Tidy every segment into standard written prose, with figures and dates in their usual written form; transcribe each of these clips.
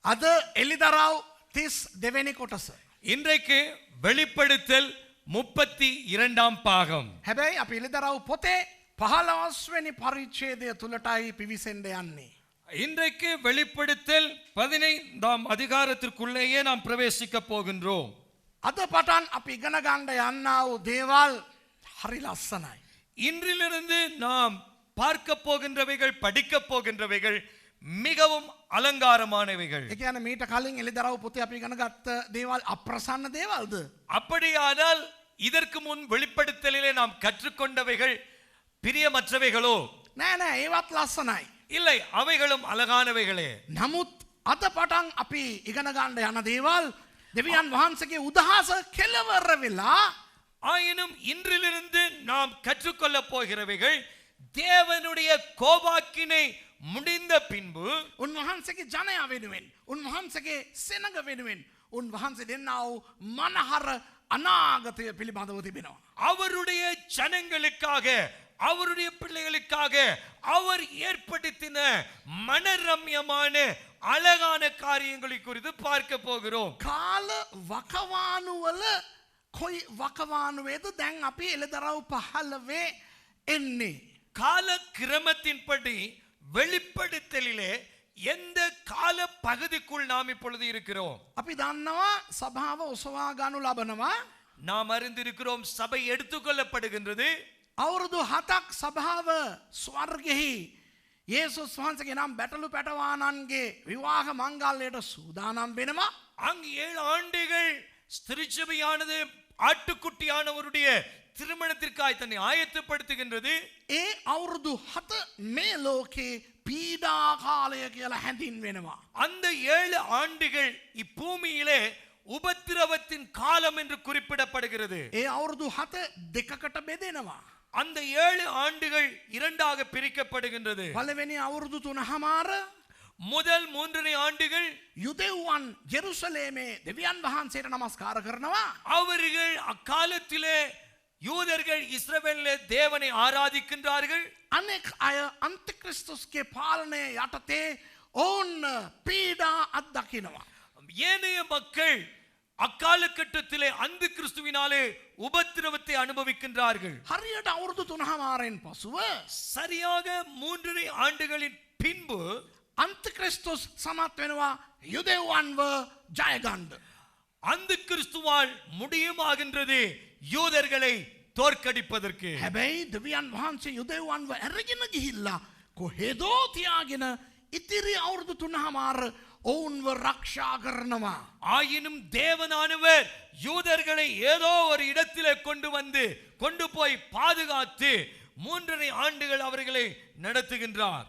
අද එලිදරව් 32 කොටස. இன்றைக்கு வெளிப்படுத்தல் 32ஆம் பாகம். හැබැයි අපි එලිදරව් පොතේ 15 වෙනි පරිච්ඡේදය තුලටයි පිවිසෙන්න යන්නේ. இன்றைக்கு வெளிப்படுத்தல் 15ஆம் அதிகாரத்திற்குள்ளேயே நாம் பிரவேசிக்க போகின்றோம். අද පටන් අපි ඉගෙන ගන්න යන්නා වූ දේවල් හරි ලස්සනයි. இன்றிலிருந்து நாம் பார்க்க போகின்றவைகள் படிக்க போகின்றவைகள் மிகவும் அலங்காரமானவைகள். ඒ කියන්නේ මීට කලින් එලිදරව් පොතේ අපි ඉගෙන ගත්ත දේවල් අප්‍රසන්න දේවල්ද? அப்படியானால் இதற்கு முன் வெளிப்படுத்தலிலே நாம் கற்றுக்கொண்டவைகள் பிரியமற்றவைகளோ? නෑ නෑ ඒවත් ලස්සනයි. இல்லை, அவைகளும் அழகானவைகளே. නමුත් අද පටන් අපි ඉගෙන ගන්න යන දේවල් දෙවියන් වහන්සේගේ උදහස කෙලවර වෙලා ஆயினும் இன்றிலிருந்து நாம் கற்றுக்கொள்ள போகிறவைகள் தேவனுடைய கோபாக்கினை முடிந்த பின்பு උන්වහන්සේගේ ජනයා වෙනුවෙන් උන්වහන්සේගේ සෙනඟ වෙනුවෙන් උන්වහන්සේ දෙන්නා වූ මනහර අනාගතය පිළිබඳව තිබෙනවා. அவருடைய ஜனங்களுக்காக அவருடைய பிள்ளைகளுக்காக அவர் ஏற்படுத்தின மனரம்யமான அழகான காரியங்களை குறித்து பார்க்க போகிறோம். කාල වකවානුවල කොයි වකවානුවේද දැන් අපි එළදරව් 15 එන්නේ. கால கிரமத்தின்படி வெளிப்படுத்தலிலே எந்த கால பகுதிக்குள் நாம் இப்பொழுது இருக்கிறோம்? අපි දන්නවා සභාව ඔසවා ගනු ලබනවා. நாம் அறிந்திருக்கிறோம், சபை எடுத்துக்கொள்ளப்படுகின்றது. අවුරුදු 7ක් සභාව ස්වර්ගෙහි යේසුස් වහන්සේගේ නම් බැටළු පැටවානන්ගේ විවාහ මංගල්‍යයට සූදානම් වෙනවා. அங்கு 7 ஆண்டுகள் ஸ்திரிச்சபையானது ஆட்டுக்குட்டியானவருடைய திருமணத்திற்காய் தன்னை ஆயத்தப்படுத்துகின்றது. ඒ අවුරුදු 7 මේ ලෝකේ පීඩා කාලය කියලා හැඳින් වෙනවා. அந்த 7 ஆண்டுகள் இப்பூமியிலே உபத்திரவத்தின் காலம் என்று குறிப்பிடப்படுகிறது. ඒ අවුරුදු 7 දෙකකට බෙදෙනවා. அந்த 7 ஆண்டுகள் இரண்டாக பிரிக்கப்படுகின்றது. පළවෙනි අවුරුදු 3මාර முதல் 3 ஆண்டுகள் යුදෙව්වන් ජෙරුසලේමේ දෙවියන් වහන්සේට නමස්කාර කරනවා. அவர்கள் அக்காலத்திலே யூதர்கள் இஸ்ரவேலிலே தேவனை ஆராதிக்கின்றார்கள். අනෙක් අය අන්තික්‍රිස්තුස්ගේ පාලනය යටතේ ඔවුන් පීඩා අත්දකිනවා. ஏனைய மக்கள் அக்காலகட்டத்திலே அந்த கிறிஸ்துவினாலே உபத்திரவத்தை அனுபவிக்கின்றார்கள். හරියට අවුරුදු 3මාරෙන් පසුව சரியாக 3 ஆண்டுகளின் பின்பு අන්තික්‍රිස්තුස් සමත් වෙනවා යුදෙව්වන්ව ජය ගන්න. அந்த கிறிஸ்துவால் முடியுமாகின்றது யூதர்களை தோற்கடிப்பதற்கு. හැබැයි දෙවියන් වහන්සේ යුදෙව්වන්ව අරගෙන ගිහිල්ලා කොහෙදෝ තියාගෙන ඉතිරි අවුරුදු 3මාර ඔවුන්ව රක්ෂා කරනවා. ஆயினும் தேவனானவர் யூதர்களை ஏதோ ஒரு இடத்திலே கொண்டு போய் பாதுகாத்து 3 ஆண்டுகள் அவர்களை நடத்துகின்றார்.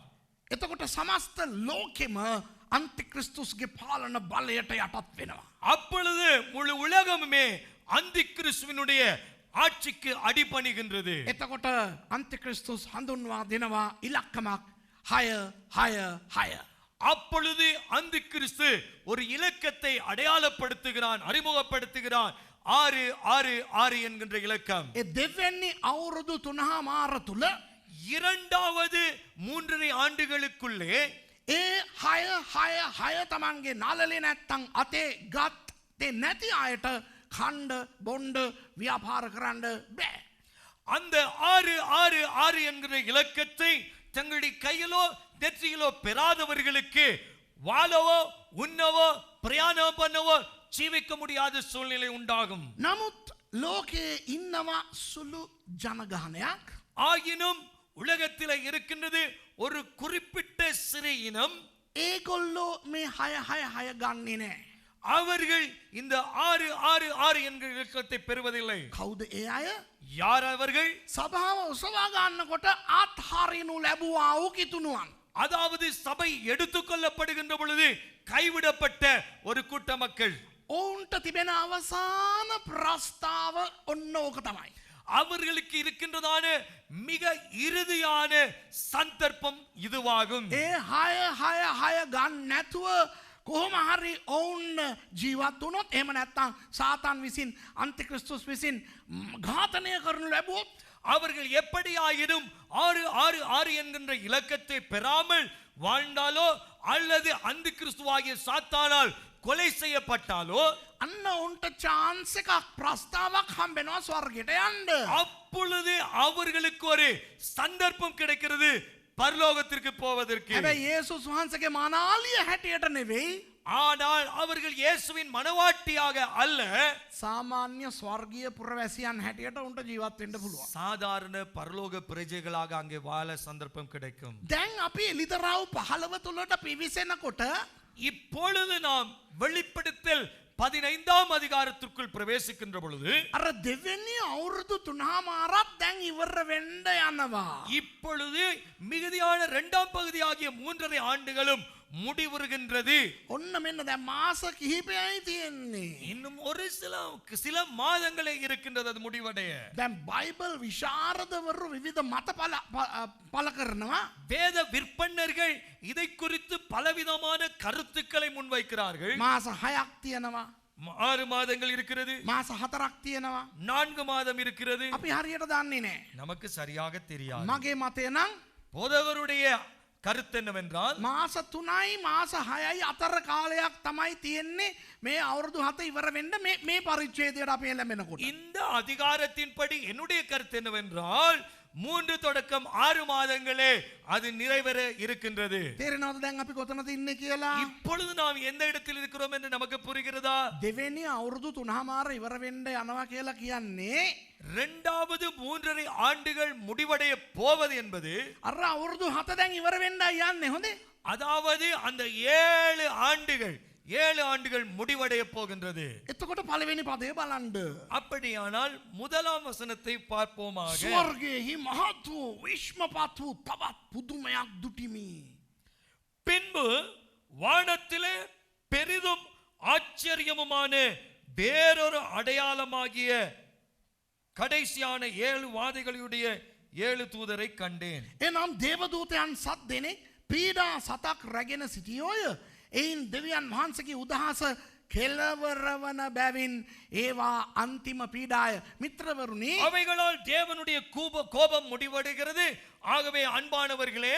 එතකොට සමස්ත ලෝකෙම අන්තික්‍රිස්තුස්ගේ පාලන බලයට යටත් වෙනවා. அப்பொழுது முழு உலகமுமே அந்த கிறிஸ்துவினுடைய ஆட்சிக்கு அடிபணிகின்றது. එතකොට අන්තික්‍රිස්තුස් හඳුන්වා දෙනවා ඉලක්කමක් 666. அப்பொழுது அந்த கிறிஸ்து ஒரு இலக்கத்தை அடையாளப்படுத்துகிறான், அறிமுகப்படுத்துகிறான். 666 என்கின்ற இலக்கம். ඒ දෙවැනි අවුරුදු 3මාර තුල இரண்டாவது 3 ஆண்டுகளுக்குள்ளே ඒ 666 තමන්ගේ නළලේ නැත්තම් අතේ ගත්තේ නැති අයට කණ්ඩ බොණ්ඩ ව්‍යාපාර කරන්න බෑ. அந்த 666 என்கிற இலக்கத்தை தங்களுடைய கையிலோ நெற்றியிலோ பெறாதவர்களுக்கு வாழவோ உண்ணவோ பிரயாணம் பண்ணவோ ஜீவிக்க முடியாத சூழ்நிலை உண்டாகும். නමුත් ලෝකේ ඉන්නවා සුළු ජනගහනයක්. ஆயினும் உலகத்தில் இருக்கின்றது ஒரு குறிப்பிட்ட சிறு இனம். ඒගොල්ලෝ මේ 666 ගන්නේ නෑ. அவர்கள் இந்த 666 என்கிற இலக்கத்தை பெறுவதில்லை. කවුද ඒ අය? யார் அவர்கள்? සභාව ඔසවා ගන්නකොට ආත්හාරිනු ලැබුවා වූ කිතුණුවන්. அதாவது சபை எடுத்துக்கொள்ளப்படுகின்ற பொழுது கைவிடப்பட்ட ஒரு கூட்ட மக்கள். ඔවුන්ට තිබෙන අවසාන ප්‍රස්තාව ඔන්න ඕක තමයි. அவர்களுக்கு இருக்கின்றதான மிக இறுதியான சந்தர்ப்பம் இதுவாகும். ඒ 666 ගන්න නැතුව කොහොම හරි ඔවුන් ජීවත් වුණොත් එහෙම නැත්නම් සාතාන් විසින් අන්තික්‍රිස්තුස් විසින් ඝාතනය කරනු ලැබුවොත් அவர்கள் எப்படியாயினும் 666 என்கின்ற இலக்கத்தை பெறாமல் வாழ்ந்தாலோ அல்லது அந்த கிறிஸ்துவாகிய சாத்தானால் கொலை செய்யப்பட்டாலோ අන්න උන්ට chance එකක් ප්‍රස්තාවක් හම්බෙනවා ස්වර්ගයට යන්න. அப்பொழுது அவர்களுக்கு ஒரு சந்தர்ப்பம் கிடைக்கிறது பரலோகத்திற்கு போவதற்கு. හැබැයි යේසුස් වහන්සේගේ මනාලිය හැටියට නෙවෙයි. ஆனால் அவர்கள் இயேசுவின் மனவாட்டியாக அல்ல, සාමාන්‍ය ස්වර්ගීය පුරවැසියන් හැටියට උන්ට ජීවත් වෙන්න පුළුවන්. சாதாரண பரலோக பிரஜைகளாக அங்கே வாழ சந்தர்ப்பம் கிடைக்கும். දැන් අපි එලිදරව් 15 තුලට පිවිසෙනකොට இப்பொழுது நாம் வெளிப்படுத்தல் 15ஆம் அதிகாரத்திற்குள் பிரவேசிக்கின்ற பொழுது අර දෙවෙනි අවුරුදු 3මාරක් දැන් ඉවර වෙන්න යනවා. இப்பொழுது மிகுதியான 2ஆம் பகுதியாகிய 3.5 ஆண்டுகளும் முடிவுறுகின்றது. ඔන්න මෙන්න දැන් මාස කිහිපයයි තියෙන්නේ. இன்னும் ஒரு சில மாதங்களே இருக்கின்றது அது முடிவடைய. දැන් බයිබල් විශාරදවරු විවිධ මත පළ කරනවා. வேத விற்பன்னர்கள் இதை குறித்து பலவிதமான கருத்துக்களை முன்வைக்கிறார்கள். මාස 6ක් තියෙනවා. 6 மாதங்கள் இருக்கிறது, මාස 4ක් තියෙනවා. 4 மாதம் இருக்கிறது. අපි හරියට දන්නේ නැහැ. நமக்கு சரியாக தெரியாது. මගේ මතය නම් போதகருடைய கருத்து என்னவென்றால் මාස 3යි මාස 6යි අතර කාලයක් තමයි තියෙන්නේ මේ අවුරුදු 7 ඉවර වෙන්න මේ පරිච්ඡේදයට අපි එළඹෙනකොට. இந்த அதிகாரத்தின்படி என்னுடைய கருத்து என்னவென்றால் 3 தொடக்கம் 6 மாதங்களே அது நிறைவேற இருக்கின்றது. තේරෙනවද දැන් අපි කොතනද ඉන්නේ කියලා? இப்பொழுது நாம் எந்த இடத்தில் இருக்கிறோம் என்று நமக்கு புரிகிறதா? දෙවෙනි අවුරුදු 3මාර ඉවර වෙන්න යනවා කියලා කියන්නේ இரண்டாவது 3.5 ஆண்டுகள் முடிவடைய போவது என்பது අර අවුරුදු 7 දැන් ඉවර වෙන්න යන්නේ හොඳේ. அதாவது அந்த 7 ஆண்டுகள் முடிவடைய போகின்றது. එතකොට පළවෙනි පදේ බලන්න. அப்படியானால் முதலாம் வசனத்தை பார்ப்போமாக. ස්වර්ගයේහි මහත් වූ විශ්මපත් වූ තවත් පුදුමයක් දුටිමි. பின்பு வானத்திலே பெரிதும் ஆச்சரியமுமான வேறொரு அடையாளமாகிய கடைசியான 7 வாதைகளுடைய 7 தூதரை கண்டேன். එනම් දේවදූතයන් 7 දෙනෙක් පීඩා 7ක් රැගෙන සිටියෝය. එයින් දෙවියන් වහන්සේගේ උදහස කෙලවරවන බැවින් ඒවා අන්තිම පීඩාය. මිත්‍රවරුනි, அவைகளால் தேவனுடைய கோபம் முடிவடைகிறது. ஆகவே அன்பானவர்களே,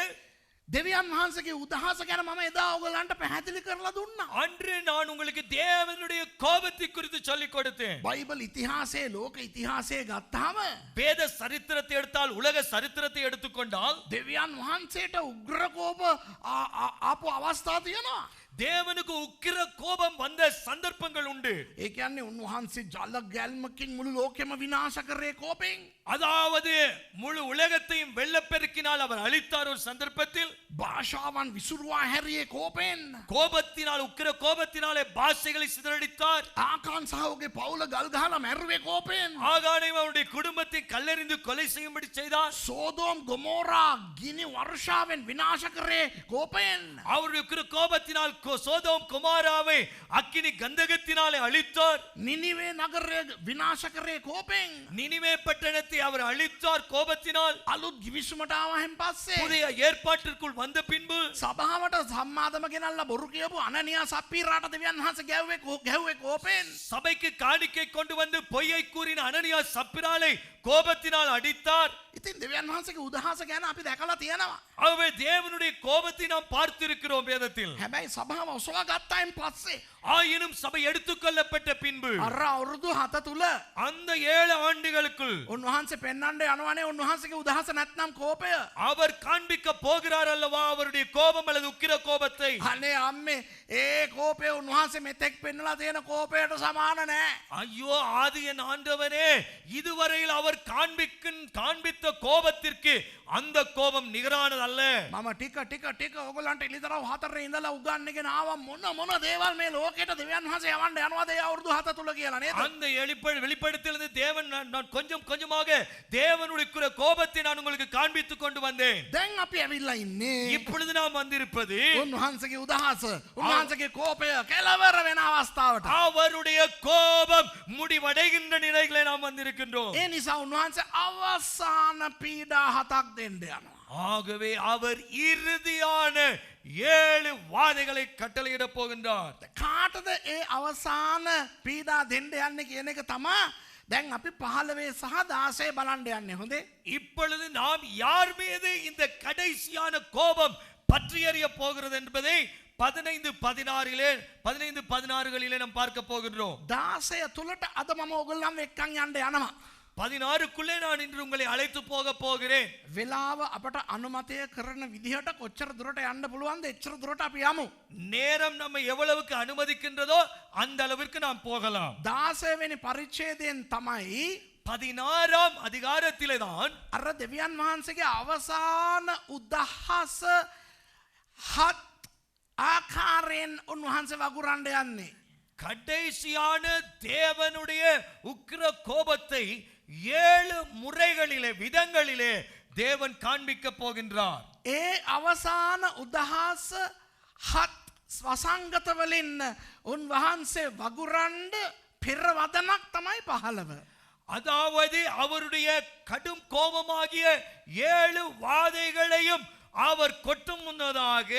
දෙවියන් වහන්සේගේ උදහස ගැන මම එදා ඔයගලන්ට පැහැදිලි කරලා දුන්නා. அன்று நான் உங்களுக்கு தேவனுடைய கோபத்தை குறித்து சொல்லிக் கொடுத்தேன். බයිබල් ඉතිහාසයේ ලෝක ඉතිහාසයේ ගත්තාම வேத சரித்திரத்தை எடுத்தால், உலக சரித்திரத்தை எடுத்துக்கொண்டால் දෙවියන් වහන්සේට උග්‍ර කෝප ආපු අවස්ථා තියෙනවා. தேவனுக்கு உக்கிர கோபம் வந்த சந்தர்ப்பங்கள் உண்டு. ඒ කියන්නේ උන්වහන්සේ ජල ගැල්මකින් මුළු ලෝකෙම විනාශ කරේ කෝපෙන්. அதாவது முழு உலகத்தையும் வெள்ளப்பெருக்கினால் அவர் அழித்தார் ஒரு சந்தர்ப்பத்தில். භාෂාවන් විසුරුවා හැරියේ කෝපෙන්. கோபத்தினால், உக்கிர கோபத்தினாலே பாஷைகளை சிதறடித்தார். ආකාන් සහෝගේ පවුල ගල් ගහලා මැරුවේ කෝපෙන්. ஆகானையும் அவருடைய குடும்பத்தை கல்லெறிந்து கொலை செய்யும்படி செய்தார். සෝදෝම් ගොමෝරා ගිනි වර්ෂාවෙන් විනාශ කරේ කෝපෙන්. அவருடைய உக்கிர கோபத்தினால் சோதோம் குமாராவை அக்கினி கந்தகத்தினாலே அழித்தார். නිනිවේ නගරය විනාශ කරේ කෝපෙන්. நினிவே பட்டணத்தை அவர் அழித்தார் கோபத்தினால். අලුත් ගිවිසුමට ආවහෙන් පස්සේ புதிய ஏற்பாட்டிற்குள் வந்த பின்பு සභාවට සම්මාදම ගෙනල්ලා බොරු කියපු අනනියා සප්පීරාට දෙවියන් වහන්සේ ගැහුවේ කෝපෙන්. சபைக்கு காணிக்கை கொண்டு வந்து பொய்யை கூறின அனனியா சப்பிராலை கோபத்தினால் அடித்தார். ඉතින් දෙවියන් වහන්සේගේ උදහස ගැන අපි දැකලා තියෙනවා. ஆகவே தேவனுடைய கோபத்தை நாம் பார்த்திருக்கிறோம் வேதத்தில். හැබැයි සභාව ඔසවා ගත්තායින් පස්සේ ஆயினும் சபை எடுத்துக்கொள்ளப்பட்ட பின்பு අර අවුරුදු 7 තුල அந்த 7 ஆண்டுகளுக்குள் උන්වහන්සේ පෙන්වන්න යනවනේ උන්වහන්සේගේ උදහස නැත්නම් කෝපය. அவர் காண்பிக்க போகிறார் அல்லவா அவருடைய கோபம் அல்லது உக்கிர கோபத்தை. අනේ අම්මේ ඒ කෝපය උන්වහන්සේ මෙතෙක් පෙන්නලා තියෙන කෝපයට සමාන නෑ. ஐயோ ஆதியின் ஆண்டவனே, இதுவரையில் அவர் காண்பித்த கோபத்திற்கு அந்த கோபம் நிகரானது அல்ல. මම ටික ඔයගොල්ලන්ට ඉලිතරව 4 ඉඳලා උගන්වගෙන ආවා මොන දේවල් මේ ලෝකෙට දෙවියන් වහන්සේ යවන්න යනවාද ඒ අවුරුදු 7 තුල කියලා නේද? அந்த வெளிப்படுத்திலிருந்து தேவன் நான் கொஞ்சம் கொஞ்சமாக தேவனுடைய கோபத்தை நான் உங்களுக்கு காண்பித்துக் கொண்டு வந்தேன். දැන් අපි ඇවිල්ලා ඉන්නේ இப்பொழுது நாம் வந்திருப்பது උන්වහන්සේගේ උදහස උන්වහන්සේගේ කෝපය කෙලවර වෙන අවස්ථාවට. அவருடைய கோபம் முடிவடைகின்ற நிலைகளை நாம் வந்திருக்கின்றோம். ඒ නිසා උන්වහන්සේ අවසාන පීඩා 7ක් දෙන්න යනවා. ஆகவே அவர் இறுதியான 7 வாதைகளை கட்டளையிட போகின்றார். කාටද ඒ අවසාන පීඩා දෙන්න යන්නේ කියන එක තමා දැන් අපි 15 සහ 16 බලන්න යන්නේ. හොඳේ. இப்பொழுது நாம் யார் மீது இந்த கடைசியான கோபம் பற்றி எறிய போகிறது என்பதை 15-16களிலே நாம் பார்க்க போகின்றோம். 16 තුලට අද මම ඕගොල්ලන්ව එක්කන් යන්න යනවා. 16க்குள்ளே நான் இன்று உங்களை அழைத்து போக போகிறேன். වෙලාව අපට අනුමතය කරන විදිහට කොච්චර දුරට යන්න පුළුවන්ද එච්චර දුරට අපි යමු. நேரம் நம்ம எவ்வளவுக்கு அனுமதிக்கின்றதோ அந்த அளவிற்கு நாம் போகலாம். 16 වෙනි පරිච්ඡේදයෙන් තමයි 16ஆம் அதிகாரத்திலே தான் අර දෙවියන් වහන්සේගේ අවසාන උදහස හත් ආකාරයෙන් උන්වහන්සේ වගුරන්න යන්නේ. கடைசியான தேவனுடைய உக்கிர கோபத்தை 7 முறைகளிலே விதங்களிலே தேவன் காண்பிக்க போகின்றார். ඒ අවසාන උදහස හත් වසංගත වලින් උන්වහන්සේ වගුරන්න පෙරවදනක් තමයි 15. அதாவது அவருடைய கடும் கோபமாகிய 7 வாதைகளையும் அவர் கொட்டும் முன்னதாக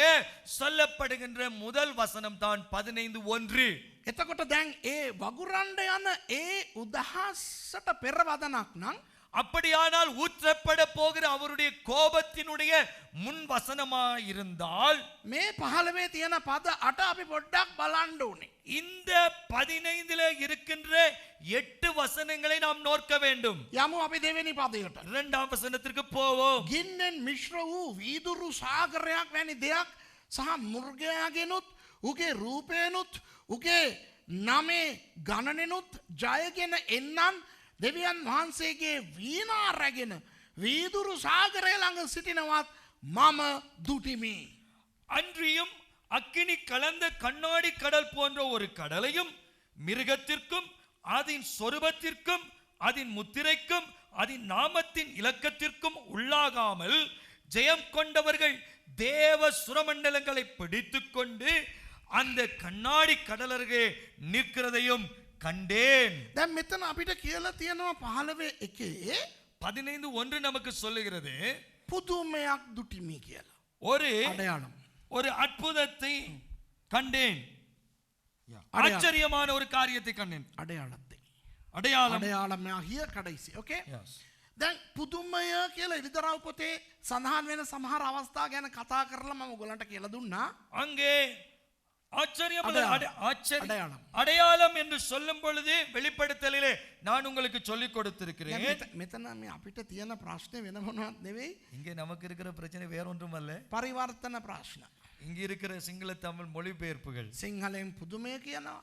சொல்லப்படுகின்ற முதல் வசனம் தான் 15:1. එතකොට දැන් ඒ වගුරන්න යන ඒ උදහසට පෙරවදනක් නම් அப்படியானால் ஊற்றப்பட போகிற அவருடைய கோபத்தினுடைய முன் வசனமாயிருந்தால் මේ 15 තියෙන පද 8 අපි පොඩ්ඩක් බලන්න ඕනේ. இந்த 15ல இருக்கின்ற 8 வசனங்களை நாம் நோக்க வேண்டும். යමු අපි දෙවෙනි පදයට. 2ஆம் வசனத்திற்கு போவோம். ගින්නෙන් මිශ්‍ර වූ වීදුරු සාගරයක් වැනි දෙයක් සහ මුර්ගයාගෙනුත් උගේ රූපේනුත් උගේ නමේ ගණනෙනුත් ජයගෙන එන්නන් දෙවියන් වහන්සේගේ වීණා රැගෙන වීදුරු සාගරය ළඟ සිටිනවත් මම දුටිමි. அன்றியும் அக்கினி கலந்த கண்ணாடி கடல் போன்ற ஒரு கடலையும் மிருகத்திற்கும் அதன் சொரூபத்திற்கும் அதன் முத்திரைக்கும் அதன் நாமத்தின் இலக்கத்திற்கும் உள்ளாகாமல் ஜெயம் கொண்டவர்கள் தேவ சுரமண்டலங்களை பிடித்துக்கொண்டு அந்த கண்ணாடி கடலருகே நிற்கிறதையும் கண்டேன். දැන් මෙතන අපිට කියලා තියෙනවා 15 එකේ 15:1 நமக்கு சொல்லுகிறது පුදුමයක් දුටිමි කියලා. ஒரு අඩයාളം. ஒரு அற்புதத்தை கண்டேன். அடையாளம். ஆச்சரியமான ஒரு காரியத்தை கண்டேன். අඩයාලත් அடையாளம். අඩයාලම හිය කඩයිසි. ඕකේ. Yes. දැන් පුදුමය කියලා ඉරිදරව් පොතේ සඳහන් වෙන සමහර අවස්ථා ගැන කතා කරලා මම ඔයගලන්ට කියලා දුන්නා. அங்கே ஆச்சரியமான அடையாளம். அடையாளம் என்று சொல்லும் பொழுது வெளிப்படுத்தலிலே நான் உங்களுக்கு சொல்லிக் கொடுத்திருக்கிறேன். මෙතන මේ අපිට තියෙන ප්‍රශ්නේ වෙන මොනවත් නෙවෙයි. இங்கே நமக்கு இருக்கிற பிரச்சனை வேற ஒன்றும் அல்ல. පරිවර්තන ප්‍රශ්න. இங்க இருக்கிற சிங்கள தமிழ் மொழிபெயர்ப்புகள். සිංහලෙන් පුදුමය කියනවා.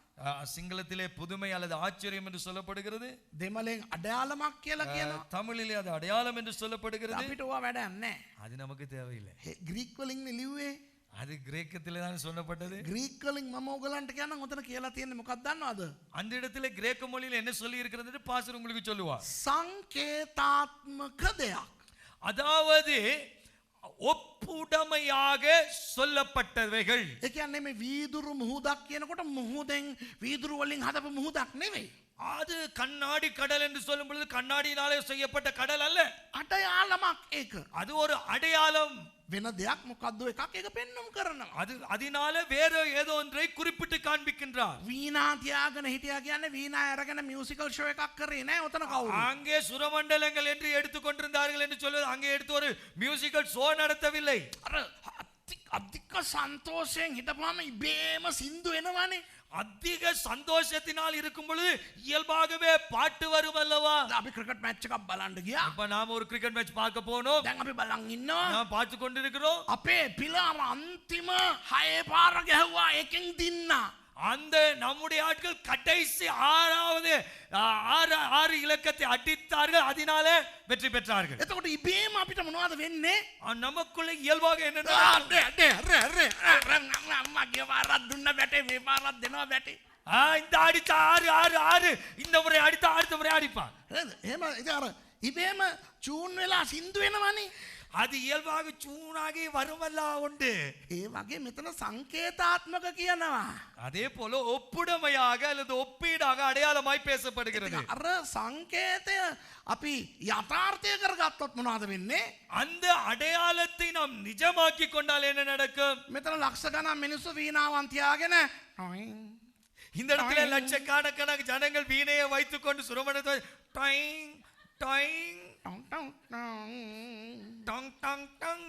சிங்களத்திலே புதுமை அல்லது ஆச்சரியம் என்று சொல்லப்படுகிறது. දෙමළෙන් අඩයාලමක් කියලා කියනවා. தமிழிலே அது அடையாளம் என்று சொல்லப்படுகிறது. අපිට ඕවා වැඩක් නැහැ. அது நமக்கு தேவையில்லை. ග්‍රීක් වලින් ලිව්වේ. அது கிரேக்கத்திலே தான் சொல்லப்பட்டது. ග්‍රීක් වලින් මම ඕගලන්ට කියනවා උතන කියලා තියෙන්නේ මොකක්ද දන්නවද? அந்த இடத்துல கிரேக்க மொழியில் என்ன சொல்லி இருக்கிறது பாஸ்டர் உங்களுக்கு சொல்லுவார். සංකේතාත්මක දෙයක්. அதாவது ஒப்புடமையாக சொல்லப்பட்டவைகள். ඒ කියන්නේ මේ වීදුරු මුහුදක් කියනකොට මුහුදෙන් වීදුරු වලින් හදපු මුහුදක් නෙවෙයි. அது கண்ணாடி கடல் என்று சொல்லும் பொழுது கண்ணாடியினாலே செய்யப்பட்ட கடல் அல்ல. අඩයාලමක් ඒක. அது ஒரு அடையாளம். වෙන දෙයක් මොකද්ද එකක් ඒක පෙන්වුම් කරනවා. அது அதனால வேற ஏதோ ஒன்றை குறிப்பிட்டு காண்பிக்கின்றார். වීණා තියාගෙන හිටියා කියන්නේ වීණා අරගෙන මියුසිකල් ෂෝ එකක් කරේ නෑ උතන කවුරු. அங்கே சுரமண்டலங்கள் என்று எடுத்துக்கொண்டிருந்தார்கள் என்று சொல்வது அங்கே எடுத்து ஒரு மியூசிக்கல் ஷோ நடத்தவில்லை. අර අධික සන්තෝෂයෙන් හිටපුවාම ඉබේම සින්දු එනවනේ. அதிக சந்தோஷத்தினால் இருக்கும் பொழுது இயல்பாகவே பாட்டு வரும் அல்லவா. අපි ක්‍රිකට් මැච් එකක් බලන්න ගියා. இப்ப நாம ஒரு கிரிக்கெட் மேட்ச் பார்க்க போனோம். දැන් අපි බලන් ඉන්නවා. நாம் பார்த்து கொண்டிருக்கிறோம். අපේ පිලාම අන්තිම 6 පාර ගැහුවා එකෙන් දින්නා. அந்த நம்முடைய ஆட்கள் கடைசி 6 இலக்கத்தை அடித்தார்கள், அதனாலே வெற்றி பெற்றார்கள். එතකොට ඉබේම අපිට මොනවද වෙන්නේ? நமக்குள்ள இயல்பாக என்ன අම්මා ගිය පාරක් දුන්න බැටේ මේ පාරක් දෙනවා බැටේ. இந்த அடித்த 6 இந்த முறை அடித்த அடுத்த முறை அடிப்பான். එහෙම ඒක අර ඉබේම චූන් වෙලා සින්දු වෙනවනේ. அது இயல்பாக சூனாகி வருமல்லா உண்டு. ඒ වගේ මෙතන සංකේතාත්මක කියනවා. அதே போல ஒப்புடமையாக அல்லது ஒப்பீடாக அடையாளமாய் பேசப்படுகிறது. අර සංකේතය අපි යථාර්ථය කරගත්තොත් මොනවද වෙන්නේ? அந்த அடையாளத்தை நாம் நிஜமாக்கி கொண்டால் என்ன நடக்கும்? මෙතන ලක්ෂ ගණන් මිනිස්සු වීණාවන් තියාගෙන இந்த இடத்துல லட்சக்கணக்கான ஜனங்கள் வீணையை வைத்துக் கொண்டு சுரமணத்தை டைங் டைங் டங் டங் டங்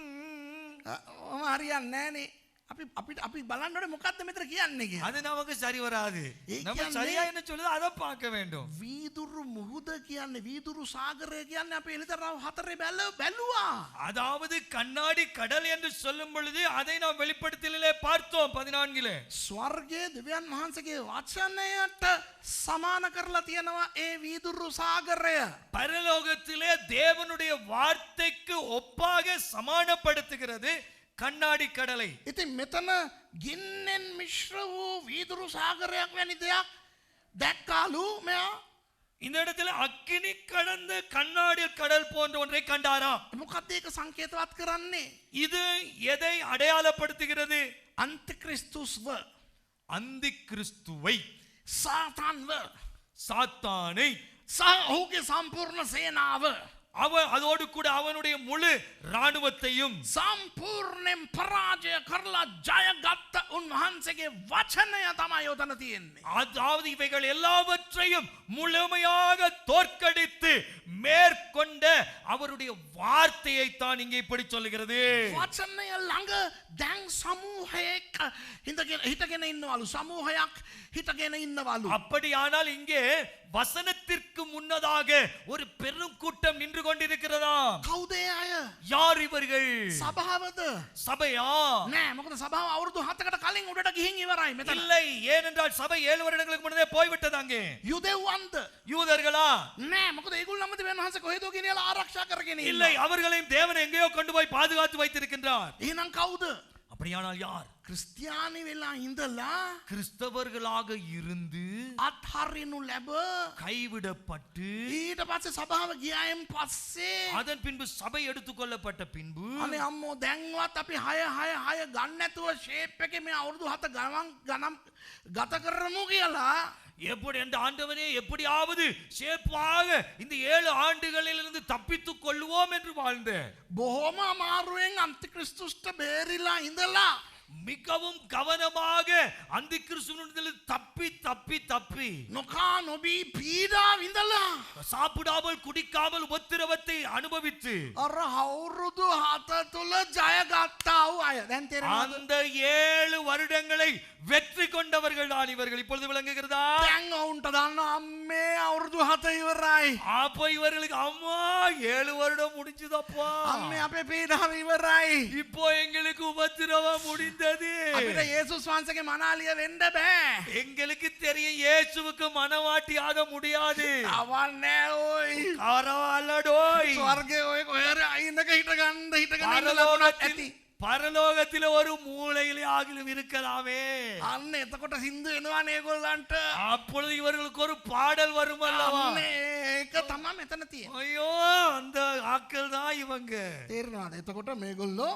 හරියන්නේ නෑනේ. අපි බලන්න ඕනේ මොකද්ද මෙතන කියන්නේ කියලා. அது நமக்கு சரி வராது. நம்ம சரியா என்ன சொல்லுது அதை பார்க்க வேண்டும். වීදුරු මුහුද කියන්නේ වීදුරු සාගරය කියන්නේ අපි එළිතරව හතරේ බැලුවා. அதாவது கண்ணாடி கடல் என்று சொல்லும் பொழுது அதை நாம் வெளிப்படுத்தலிலே பார்த்தோம் 14. ස්වර්ගයේ දෙවියන් වහන්සේගේ වචනයට සමාන කරලා තියෙනවා ඒ වීදුරු සාගරය. பரலோகத்திலே தேவனுடைய வார்த்தைக்கு ஒப்பாக சமானப்படுத்துகிறது கண்ணாடி கடலை. ඉතින් මෙතන ගින්නෙන් මිශ්‍ර වූ වීදුරු සාගරයක් වැනි දෙයක් දැක්කාලු මෙයා. இந்த இடத்துல அக்கினி கடந்த கண்ணாடி கடல் போன்ற ஒன்றை கண்டாராம். මොකක්ද ඒක සංකේතවත් කරන්නේ? இது எதை அடையாளப்படுத்துகிறது? අන්තික්‍රිස්තුස්ව, அந்தி கிறிஸ்துவை, සාතන්ව, சாத்தானை, ඔහුගේ සම්පූර්ණ සේනාව, அதோடு கூட அவனுடைய முழு ராணுவத்தையும் සම්පූර්ණයෙන් පරාජය කරලා ජයගත්ත උන්වහන්සේගේ වචනය තමයි යොදන තියෙන්නේ. அதாவது இவைகள் எல்லாவற்றையும் முழுமையாக தோற்கடித்து மேற்கொண்ட அவருடைய வார்த்தையை தான் இங்கே இப்படி சொல்லுகிறது. වචනය ළඟ දැන් සමූහයක් හිටගෙන ඉන්නවලු. සමූහයක් හිටගෙන ඉන්නවලු. அப்படியானால் இங்கே வசனத்திற்கு முன்னதாக ஒரு பெரும் கூட்டம் நின்று கொண்டிருக்கிறதா? කවුද ඒ අය? யார் இவர்கள்? සභාවද? சபையா? නෑ, මොකද සභාව අවුරුදු 7කට කලින් උඩට ගිහින් ඉවරයි මෙතන. இல்லை, ஏனென்றால் சபை 7 வருடங்களுக்கு முன்னே போய்விட்டது அங்கே. යුදෙව්වන්ද? யூதர்களா? නෑ, මොකද ඒගොල්ලන්ම දෙවියන් වහන්සේ කොහෙදෝ ගෙනියලා ආරක්ෂා කරගෙන ඉන්නවා. இல்லை, அவர்களையும் தேவன் எங்கேயோ கொண்டு போய் பாதுகாத்து வைத்திருக்கின்றார். එහෙනම් කවුද? அப்படியானால் யார்? ක්‍රිස්තියානි වෙලා ඉඳලා கிறிஸ்தவர்களாக இருந்து අත්හරිනු ලැබ கைவிடப்பட்டு ඊට පස්සේ සභාව ගියායින් පස්සේ அதன் பின்பு சபை எடுத்துக்கொள்ளப்பட்ட பின்பு අනේ අම්මෝ දැන්වත් අපි 6 ගන්න නැතුව ෂේප් එකේ මේ අවුරුදු 7 ගණන් ගත කරමු කියලා எப்படி அந்த ஆண்டவனே எப்படியாவது சேப்பாக இந்த 7 ஆண்டுகளிலிருந்து தப்பித்துக் கொள்வோம் என்று வாழ்ந்த බොහොම අමාරුවෙන් අන්තික්‍රිස්තුස්ට බේරිලා ඉඳලා மிகவும் கவனமாக அந்தி கிறிஸ்துவினிடத்தில் தப்பி தப்பி தப்பி නොකා නොබී පීඩා විඳලා சாப்பிடாமல் குடிக்காமல் உபத்திரவத்தை அனுபவித்து අර අවුරුදු 7 තුල ජයගත්තා වූ අය දැන් තේරෙනවද? அந்த 7 வருடங்களை வெற்றி கொண்டவர்கள் தான் இவர்கள். இப்பொழுது விளங்குகிறதா? දැන් ඔවුන්ට දන්නවා අම්මේ අවුරුදු 7 ඉවරයි. அப்ப இவர்களுக்கு அம்மா 7 வருடம் முடிஞ்சதப்பா. අම්මේ අපේ පීඩාව ඉවරයි. இப்போ எங்களுக்கு உபத்திரவம் முடிந்தது. අපිට යේසුස් වහන්සේගේ මනාලිය වෙන්න බෑ. எங்களுக்கு தெரியும் இயேசுவுக்கு மனவாட்டி ஆக முடியாது. අවන්නේ ඔයි. பரவாயில்லடோய். ස්වර්ගයේ ඔය කොහේ අයිනක හිටගෙන ඉඳලා ලබුණත් ඇති. பரலோகத்தில் ஒரு மூலையிலே ஆகிலும் இருக்கலாமே. අන්න එතකොට සින්දු එනවනේ ඒගොල්ලන්ට. அப்பொழுது இவர்களுக்கு ஒரு பாடல் வரும் அல்லவா? අන්න ඒක තමයි මෙතන තියෙන්නේ. ஐயோ, அந்த ஆட்கள் தான் இவங்க. තේරෙනවද? එතකොට මේගොල්ලෝ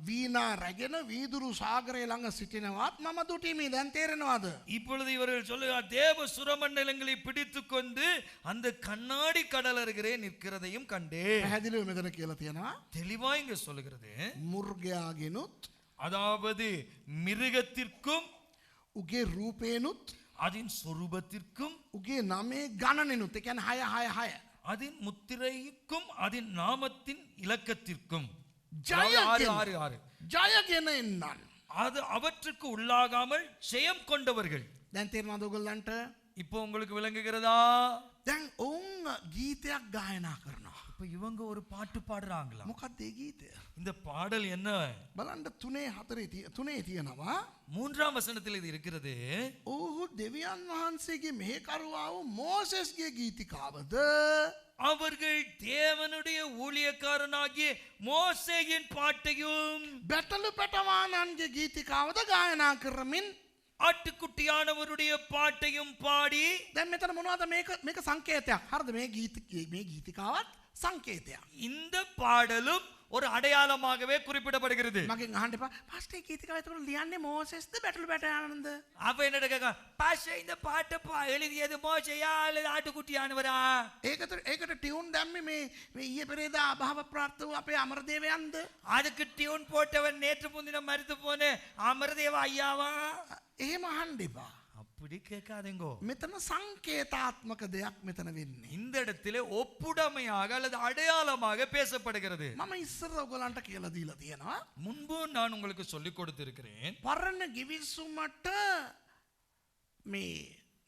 වීණා රැගෙන වීදුරු සාගරය ළඟ සිටිනවත් මම දුටිමි. දැන් තේරෙනවද? இப்பொழுது இவர்கள் சொல்லுகிறார், தேவ சுரமண்டலங்களை பிடித்துக் கொண்டு அந்த கண்ணாடி கடல் அருகே நிற்கிறதையும் கண்டே. පැහැදිලිව මෙතන කියලා තියෙනවා. தெளிவா இங்க சொல்லுகிறது, මුර්ගයාගෙනුත් அதாவது மிருகத்திற்கும் උගේ රූපේනුත් அதன் சொரூபத்திற்கும் උගේ නමේ ගණනෙනුත් ඒ කියන්නේ 6 அதன் முத்திரைக்கும் அதன் நாமத்தின் இலக்கத்திற்கும் ජයගෙන එන්නන්. அது அவற்றுக்கு உள்ளாகாமல் ஜெயம் கொண்டவர்கள். දැන් තේරෙනවද ඔයගොල්ලන්ට? இப்போ உங்களுக்கு விளங்குகிறதா? දැන් ඔවුන් ගීතයක් ගායනා කරනවා. இப்போ இவங்க ஒரு பாட்டு பாடுறாங்களா? මොකක්ද ඒ ගීතය? இந்த பாடல் என்ன? බලන්න 3 තියෙනවා. 3ஆம் வசனத்தில் இது இருக்கிறது. ඔහු දෙවියන් වහන්සේගේ මෙහෙකරුවා වූ මෝසෙස්ගේ ගීතිකාවද அவர்கள் தேவனுடைய ஊழியக்காரனாகிய மோசேயின் பாட்டையும் බැටළු පැටවානන්ගේ ගීතිකාවද ගායනා කරමින් ஆட்டுக்குட்டியானவருடைய பாட்டையும் பாடி. දැන් මෙතන මොනවද මේක සංකේතයක්. හරිද? මේ ගීතිකාවත් සංකේතයක්. இந்த பாடலும் ஒரு அடையாளமாகவே குறிப்பிடப்படுகிறது. මගෙන් අහන්න එපා. පාස්ටර් මේ ගීතිකාව එතකොට ලියන්නේ මෝසෙස්ද බැටළු බැටයානන්ද? அப்ப என்னடா கேட்க, பாஸ்டர் இந்த பாட்டை எழுதியது மோசேயா அல்லது ஆட்டுக்குட்டியானவரா? ඒකට ටියුන් දැම්මේ මේ ඊයේ පෙරේදා අභාව ප්‍රාප්ත වූ අපේ අමරදේවයන්ද? அதுக்கு டியூன் போட்டவன் நேற்று முன்தினம் மரித்து போன அமரதேவ ஐயாவா? එහෙම අහන්න එපා. அப்படி கேட்காதீங்கோ. මෙතන සංකේතාත්මක දෙයක් මෙතන වෙන්නේ. இந்த இடத்திலே ஒப்புடமையாக அல்லது அடையாளமாக பேசப்படுகிறது. මම ඉස්සර ඔයගලන්ට කියලා දීලා තියෙනවා. முன்பு நான் உங்களுக்கு சொல்லிக் கொடுத்திருக்கிறேன். පරණ ගිවිසුමට මේ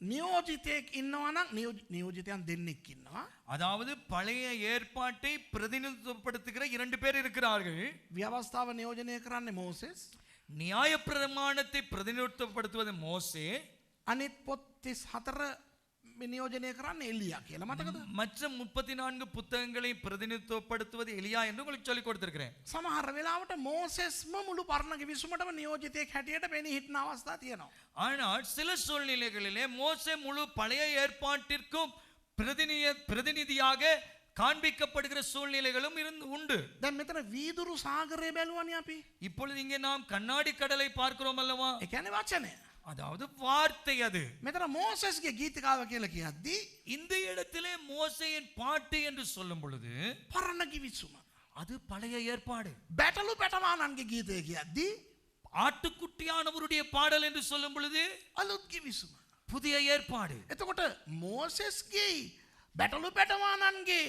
නියෝජිතයෙක් ඉන්නවා නම් නියෝජිතයන් දෙන්නෙක් ඉන්නවා. அதாவது பழைய ஏற்பாட்டை பிரதிநிதித்துவப்படுத்துகிற 2 பேர் இருக்கிறார்கள். ව්‍යවස්ථාව නියෝජනය කරන්නේ මෝසෙස්. நியாயப்பிரமாணத்தை பிரதிநிதித்துவப்படுத்துவது மோசே. අනිත් පොත් 34 නියෝජනය කරන්නේ එලියා කියලා. මතකද? மற்ற 34 புத்தகங்களை பிரதிநிதித்துவப்படுத்துவது எலியா என்று உங்களுக்கு சொல்லிக் கொடுத்திருக்கிறேன். සමහර වෙලාවට මෝසෙස්ම මුළු පරණ ගිවිසුමටම නියෝජිතයෙක් හැටියට පෙනී හිටන අවස්ථා තියෙනවා. ஆனால் சில சூழ்நிலைகளிலே மோசே முழு பழைய ஏற்பாட்டிற்கும் பிரதிநிதியாக காண்பிக்கப்படுகிற சூழ்நிலைகளும் உண்டு. දැන් මෙතන වීදුරු සාගරය බැලුවානේ අපි. இப்பொழுது இங்கே நாம் கண்ணாடி கடலை பார்க்கிறோம் அல்லவா? ඒ කියන්නේ වචනය. அதாவது வார்த்தை அது. මෙතන මෝසෙස්ගේ ගීතිකාව කියලා කියද්දී இந்த இடத்திலே மோசேயின் பாட்டு என்று சொல்லும் பொழுது පරණ ගිවිසුම. அது பழைய ஏற்பாடு. බැටළු පැටවානන්ගේ ගීතය කියද්දී ஆட்டுக்குட்டியானவருடைய பாடல் என்று சொல்லும் பொழுது අලුත් ගිවිසුම. புதிய ஏற்பாடு. එතකොට මෝසෙස්ගේ බැටළු පැටවානන්ගේ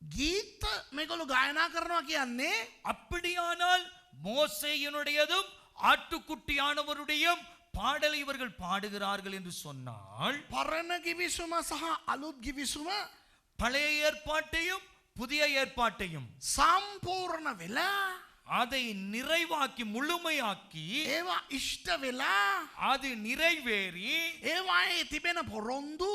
ගීත මේගොල්ලෝ ගායනා කරනවා කියන්නේ அப்படியானால் மோசேயினுடையதும் ஆட்டுக்குட்டியானவருடைய பாடலை இவர்கள் பாடுகிறார்கள் என்று சொன்னால் පරණ ගිවිසුම සහ අලුත් ගිවිසුම பழைய ஏற்பாட்டையும் புதிய ஏற்பாட்டையும் සම්පූර්ණ වෙලා அதை நிறைவாக்கி முழுமையாக்கி ඒවා ඉෂ්ට වෙලා அது நிறைவேறி ඒවායේ තිබෙන පොරොන්දු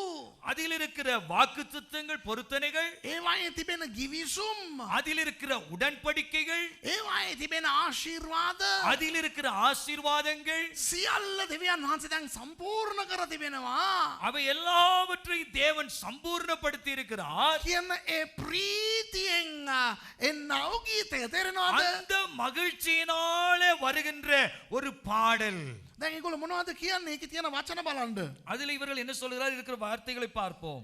அதில் இருக்கிற வாக்குத்தத்தங்கள் பொருத்தனைகள் ඒවායේ තිබෙන ගිවිසුම් அதில் இருக்கிற உடன்படிக்கைகள் ඒවායේ තිබෙන ආශිර්වාද அதில் இருக்கிற ஆசீர்வாதங்கள் සියල්ල දෙවියන් වහන්සේ දැන් සම්පූර්ණ කර තිබෙනවා அவை எல்லாவற்றையும் தேவன் சம்பூர்ணப்படுத்தி இருக்கிறார் කියන ඒ ප්‍රීතියෙන් එන්නව ගීතය තේරෙනවද? அந்த மகிழ்ச்சியினாலே வருகின்ற ஒரு பாடல். දැන් ඒගොල්ලෝ මොනවද කියන්නේ? ඒකේ තියෙන වචන බලන්න. அதில் இவர்கள் என்ன சொல்கிறார் இருக்கிற வார்த்தைகளை பார்ப்போம்.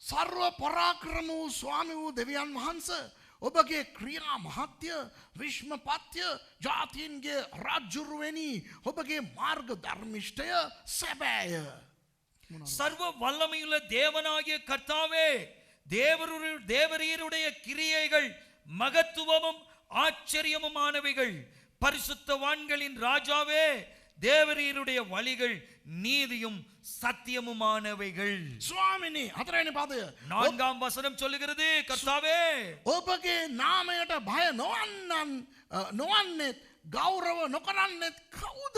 සර්ව පරාක්‍රම වූ ස්වාමි වූ දෙවියන් වහන්සේ ඔබගේ ක්‍රියා මහත්ය විශ්මපත්‍ය ජාතීන්ගේ රාජ්‍යරුවෙනි ඔබගේ මාර්ග ධර්මිෂ්ඨය සැබෑය. சர்வ வல்லமையுள்ள தேவனாகிய கர்த்தாவே, தேவரீருடைய கிரியைகள் மகத்துவமும் ஆச்சரியமுமானவைகள். பரிசுத்தவான்களின் ராஜாவே, தேவரீருடைய வழிகள் நீதியும் சத்தியமுமானவைகள். ස්වාමිනී හතරවෙනි පදය 4ாம் வசனம் சொல்லுகிறது, கர்த்தாவே ඔබගේ නාමයට භය නොවන්නෙත් ගෞරව නොකරන්නෙත් කවුද?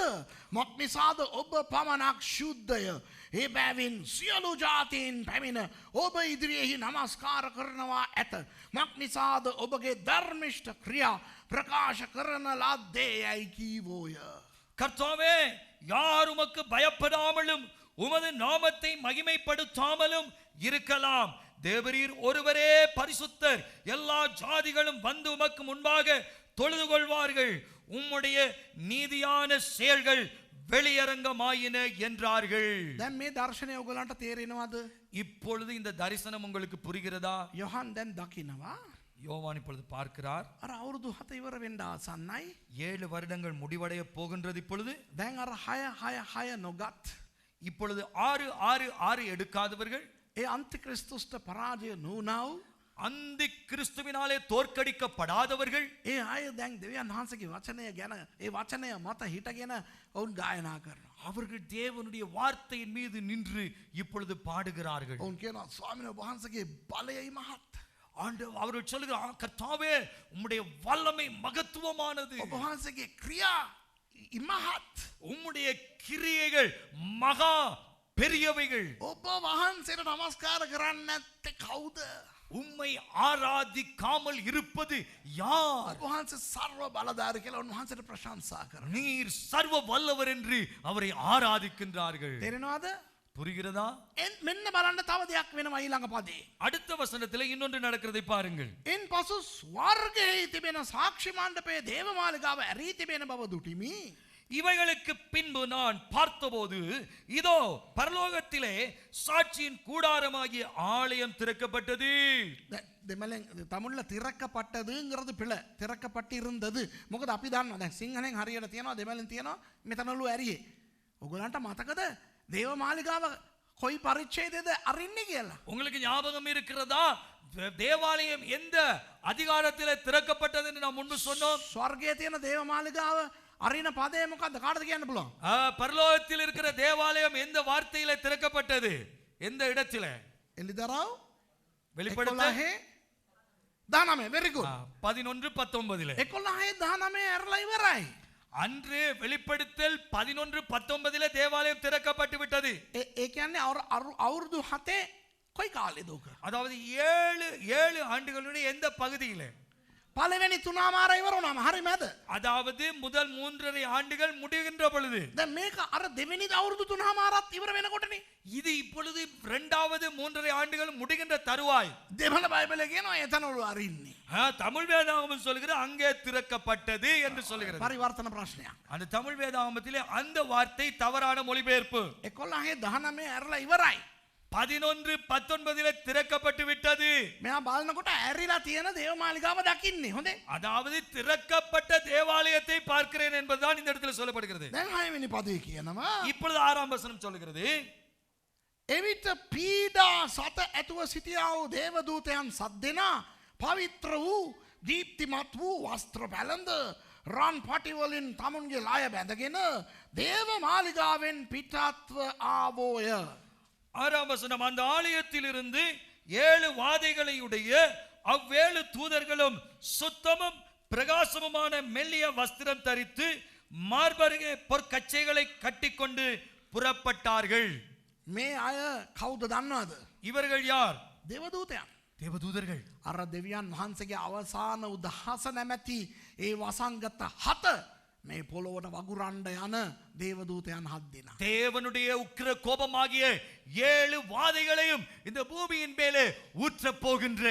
මොක් නිසාද ඔබ පමණක් ශුද්ධය. ඒ බැවින් සියලු ජාතීන් පැමිණ ඔබ ඉදිරියෙහි නමස්කාර කරනවා ඇත. මොක් නිසාද ඔබගේ ධර්මිෂ්ඨ ක්‍රියා ප්‍රකාශ කරන ලද්දේ යයි කීවෝය. கர்த்தாவே, யார் உமக்கு பயப்படாமலும் உமது நாமத்தை மகிமைப்படுத்தாமலும் இருக்கலாம். தேவரீர் ஒருவரே பரிசுத்தர். எல்லா ஜாதிகளும் வந்து உமக்கு முன்பாக தொழுது கொள்வார்கள். உம்முடைய நீதியான செயல்கள் வெளியரங்கமாயின என்றார்கள். දැන් මේ දර්ශනය ඔයගලන්ට තේරෙනවද? இப்பொழுது இந்த தரிசனம் உங்களுக்கு புரிகிறதா? යොහන් දැන් දකිනවා. யோவான் இப்பொழுது பார்க்கிறார். අර අවුරුදු 7 ඉවර වෙන්න ආසන්නයි. 7 வருடங்கள் முடிவடைய போகின்றது. இப்பொழுது දැන් අර 6 නොගත් இப்பொழுது 6 எடுக்காதவர்கள், ඒ අන්තික්‍රිස්තුස්ට පරාජය නොවුනව அந்த கிறிஸ்துவினாலே தோற்கடிக்கப்படாதவர்கள், ඒ අය දැන් දෙවියන් වහන්සේගේ වචනය ගැන ඒ වචනය මත හිටගෙන ඔවුන් ගායනා කරනවා. அவர்கள் தேவனுடைய வார்த்தையின் மீது நின்று இப்பொழுது பாடுகிறார்கள். ඔවුන් කියනවා ස්වාමීන් වහන්සේගේ බලය මහත්. அவர்கள் சொல்லுகிறார், கர்த்தாவே உம்முடைய வல்லமை மகத்துவமானது. ඔබ වහන්සේගේ ක්‍රියා ඉමහත්. உம்முடைய கிரியைகள் மகா பெரியவைகள். ඔබ වහන්සේට නමස්කාර කරන්නේ නැත්තේ කවුද? உம்மை ஆராதிக்காமல் இருப்பது யார்? වහන්සේ සර්ව බලධාරී කියලා උන්වහන්සේට ප්‍රශංසා කරනවා. நீர் சர்வ வல்லவர் என்று அவரை ஆராதிக்கின்றார்கள். තේරෙනවද? புரிகிறதா? මෙන්න බලන්න තව දෙයක් වෙනවා ඊළඟ පදේ. அடுத்த வசனத்தில் இன்னொன்று நடக்கிறதை பாருங்கள். එන් පසු ස්වර්ගයේ තිබෙන සාක්ෂි මණ්ඩපයේ දේවමාලිගාව ඇරී තිබෙන බව දුටිමි. இவைகளுக்கு பின்பு நான் பார்த்தபோது இதோ பரலோகத்திலே சாட்சியின் கூடாரமாகிய ஆலயம் திறக்கப்பட்டது. දෙමළෙන් තමුල්ල තිරක්කපට්ටதுங்கிறது පිළ තිරක්කපටිருந்தது. මොකද අපි දන්නවා දැන් සිංහලෙන් හරියට තියනවා දෙමළෙන් තියනවා මෙතනලු ඇරියේ. ඔයගලන්ට මතකද දේවමාලිගාව කොයි පරිච්ඡේදයේද අරින්නේ කියලා? உங்களுக்கு ஞாபகம் இருக்கிறதா தேவாலயம் எந்த அதிகாரத்திலே திறக்கப்பட்டது என்று நாம் முன்பு சொன்னோம். ස්වර්ගයේ තියෙන දේවමාලිගාව අරින පදේ මොකද්ද? කාටද කියන්න පුළුවන්? பரலோகத்தில் இருக்கிற தேவாலயம் எந்த வார்த்தையிலே திறக்கப்பட்டது? எந்த இடத்திலே? එලිදරව් வெளிப்படுத்தல் 19 very good. 11:19 19 ඇරලා ඉවරයි. அன்று வெளிப்படுத்தல் 11:19 தேவாலயம் திறக்கப்பட்டு விட்டது. ඒ කියන්නේ අවුරුදු 7 කොයි කාලෙද උක? அதாவது 7 ஆண்டுகளுடைய எந்த பகுதியிலே? පළවෙනි තුනාමාර ඉවර වුණාම හරියමද? அதாவது முதல் 3.5 ஆண்டுகள் முடிகின்ற பொழுது දැන් මේක අර දෙවෙනි අවුරුදු තුනාමාරත් ඉවර වෙනකොටනේ. இது இப்பொழுது 2வது 3.5 ஆண்டுகள் முடிகின்ற தருவாய். දෙමළ බයිබලේ කියනවා එතනලු අරින්නේ. தமிழ் வேதாகமம் சொல்கிறது அங்கே திறக்கப்பட்டது என்று சொல்கிறது. පරිවර්තන ප්‍රශ්නයක්. அந்த தமிழ் வேதாகமத்திலே அந்த வார்த்தை தவறான மொழிபெயர்ப்பு. 11 ඇරලා ඉවරයි. 11:19 திறக்கப்பட்டு விட்டது. මෙයා බලනකොට ඇරිලා තියෙන දේවමාලිගාව දකින්නේ. හොඳේ. அதாவது திறக்கப்பட்ட தேவாலயத்தை பார்க்கிறேன் என்பதுதான் இந்த இடத்துல சொல்லப்படுகிறது. දැන් 6 වෙනි පදේ කියනවා இப்பொழுது 6ஆம் வசனம் சொல்கிறது එවිට පීඩා සත ඇතුව සිටියා වූ දේවදූතයන් සද්දෙනා පවිත්‍ර වූ දීප්තිමත් වූ වස්ත්‍ර පැළඳ රන් පටි වලින් තමුන්ගේ ලාය බැඳගෙන දේවමාලිගාවෙන් පිටත්ව ආවෝය. 6ஆம் வசனம் அந்த ஆலயத்திலிருந்து 7 வாதைகளையுடைய அவ்வேழு தூதர்களும் சுத்தமும் பிரகாசமுமான மெல்லிய வஸ்திரம் தரித்து மார்பருகே பொற்கச்சைகளை கட்டிக்கொண்டு புறப்பட்டார்கள். මේ අය කවුද දන්නවද? இவர்கள் யார்? දේවදූතයන්. தேவதூதர்கள். අර දෙවියන් වහන්සේගේ අවසාන උදහස නැමැති ඒ වසංගත 7 මේ පොළොවට වගුරන්න යන දේවදූතයන් 7 දෙනා. தேவனுடைய உக்கிர கோபமாகிய 7 வாதைகளையும் இந்த பூமியின் மேலே ஊற்றப் போகின்ற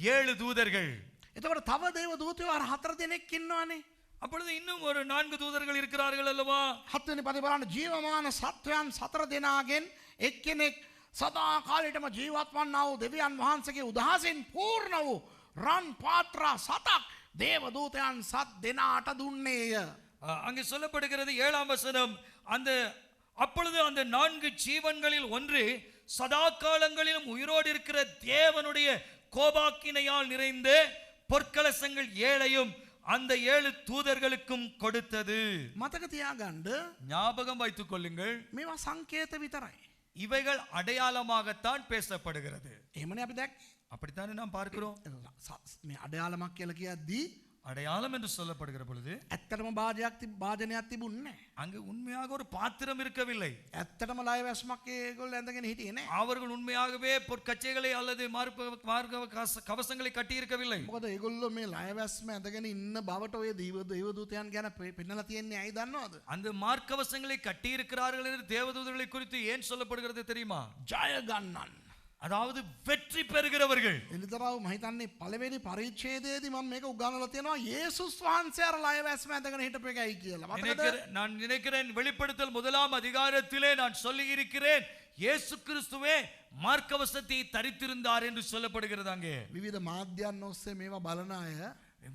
7 தூதர்கள். එතකොට තව දේවදූතයෝ අර 4 දෙනෙක් ඉන්නවනේ. அப்பொழுது இன்னும் ஒரு 4 தூதர்கள் இருக்கிறார்கள் அல்லவா? 7 වෙනි පදේ බලන්න ජීවමාන සත්වයන් 4 දෙනාගෙන් එක්කෙනෙක් සදා කාලයටම ජීවත් වන්නා වූ දෙවියන් වහන්සේගේ උදහසින් පූර්ණ වූ රන් පාත්‍රා 7ක් දේවදූතයන් 7 දෙනාට දුන්නේය. அங்கே சொல்லப்படுகிறது 7ஆம் வசனம் அப்பொழுது அந்த 4 ஜீவன்களில் ஒன்று சதா காலங்களிலும் உயிரோடு இருக்கிற தேவனுடைய கோபாக்கினையால் நிறைந்த பொற்கலசங்கள் 7ஐயும் அந்த 7 தூதர்களுக்கும் கொடுத்தது. මතක තියාගන්න ஞாபகம் வைத்துக் கொள்ளுங்கள், මේවා සංකේත විතරයි. இவைகள் அடையாளமாகத்தான் பேசப்படுகிறது. එහෙමනේ අපි දැක්කේ. அப்படித்தானே நாம் பார்க்கிறோம். මේ අඩයාලමක් කියලා කියද්දී அடையாளம் என்று சொல்லப்படுகிற பொழுது ඇත්තටම භාජනයක් තිබුණේ නැහැ. அங்கு உண்மையாக ஒரு பாத்திரம் இருக்கவில்லை. ඇත්තටම ලය වැස්මක් ඒගොල්ලෝ ඇඳගෙන හිටියේ නැහැ. அவர்கள் உண்மையாகவே பொற்கச்சைகளை அல்லது மார்பக கவசங்களை கட்டி இருக்கவில்லை. මොකද ඒගොල්ලෝ මේ ලය වැස්ම ඇඳගෙන ඉන්න බවට ඔය දේවදූතයන් ගැන පෙන්නලා තියන්නේ ඇයි දන්නවද? அந்த மார்க்கவசங்களை கட்டி இருக்கிறார்கள் என்று தேவதூதர்களை குறித்து ஏன் சொல்லப்படுகிறது தெரியுமா? ජය ගන්නන්. அதாவது வெற்றி பெறுகிறவர்கள். එලිදරව් මම හිතන්නේ පළවෙනි පරිච්ඡේදයේදී මම මේක උගන්වලා තියෙනවා යේසුස් වහන්සේ අර ලය වැස්ම ඇඳගෙන හිටපු එකයි කියලා. මතකද? நான் நினைக்கிறேன் வெளிப்படுத்தல் 1ஆம் அதிகாரத்திலே நான் சொல்லி இருக்கிறேன் இயேசு கிறிஸ்துவே மார்க்கவசத்தை தரித்திருந்தார் என்று சொல்லப்படுகிறது. அங்கே විවිධ මාධ්‍යයන් ඔස්සේ මේවා බලන අය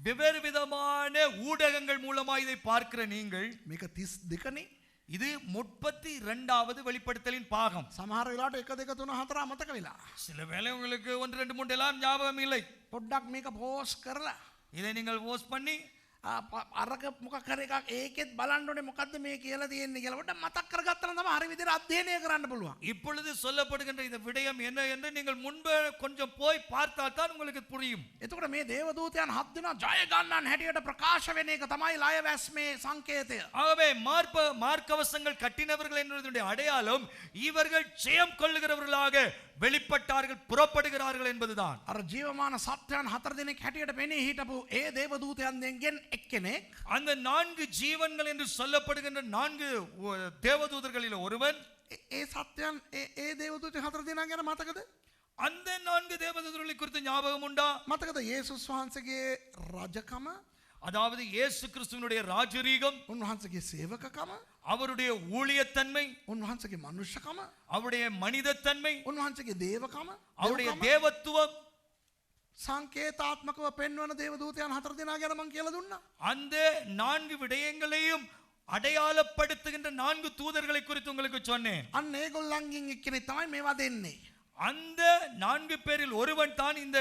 வெவ்வேறு விதமான ஊடகங்கள் மூலமா இதை பார்க்கிற நீங்கள் මේක 32නේ. இது 32வது வெளிப்படுத்தலின் பாகம். සමහර වෙලාවට 1 2 3 4 අමතක වෙලා. சில வேளை உங்களுக்கு 1 2 3 எல்லாம் ஞாபகம் இல்லை. පොඩ්ඩක් මේක පෝස් කරලා இதை நீங்கள் போஸ்ட் பண்ணி අරක මොකක් හරි එකක් ඒකෙත් බලන්න ඕනේ මොකද්ද මේ කියලා තියෙන්නේ කියලා පොඩ්ඩක් මතක් කරගත්තා නම් තමයි හරි විදිහට අධ්‍යයනය කරන්න පුළුවන්. இப்பொழுது சொல்லப்படுகின்ற இந்த விடயம் என்ன என்று நீங்கள் முன்பு கொஞ்சம் போய் பார்த்தால் தான் உங்களுக்கு புரியும். එතකොට මේ දේවදූතයන් 7 දෙනා ජය ගන්නන් හැටියට ප්‍රකාශ වෙන එක තමයි ලය වැස්මේ සංකේතය. ஆகவே மார்க்கவசங்கள் கட்டினவர்கள் என்பதனுடைய அடையாளம் இவர்கள் ஜெயம் கொள்ளுகிறவர்களாக வெளிப்பட்டார்கள், புறப்படுகிறார்கள் என்பதுதான். අර ජීවමාන සත්‍යයන් 4 දෙනෙක් හැටියට පෙනී හිටපු ඒ දේවදූතයන්ගෙන් එක්කෙනෙක් அந்த 4 ஜீவன்கள் என்று சொல்லப்படுகின்ற 4 தேவதூதர்களில் ஒருவன் ඒ සත්‍යයන් ඒ දේවදූත 4 දෙනා ගැන මතකද? அந்த 4 தேவதூதர்களை குறித்து ஞாபகம் உண்டா? මතකද යේසුස් වහන්සේගේ රජකම, அதாவது இயேசு கிறிஸ்துவினுடைய ராஜரீகம், උන්වහන්සේගේ සේවකකම, அவருடைய ஊழியத்தன்மை, උන්වහන්සේගේ මනුෂ්‍යකම, அவருடைய மனிதத்தன்மை, උන්වහන්සේගේ දේවකම, அவருடைய தேவத்துவம் සංකේතාත්මකව පෙන්වන දේවදූතයන් 4 දෙනා ගැන මම කියලා දුන්නා. அந்த 4 விடயங்களையும் அடையாளப்படுத்துகின்ற 4 தூதர்களை குறித்து உங்களுக்கு சொன்னேன். අන්න ඒගොල්ලන්ගෙන් එක්කෙනෙක් තමයි මේවා දෙන්නේ. அந்த 4 பேரில் ஒருவன் தான் இந்த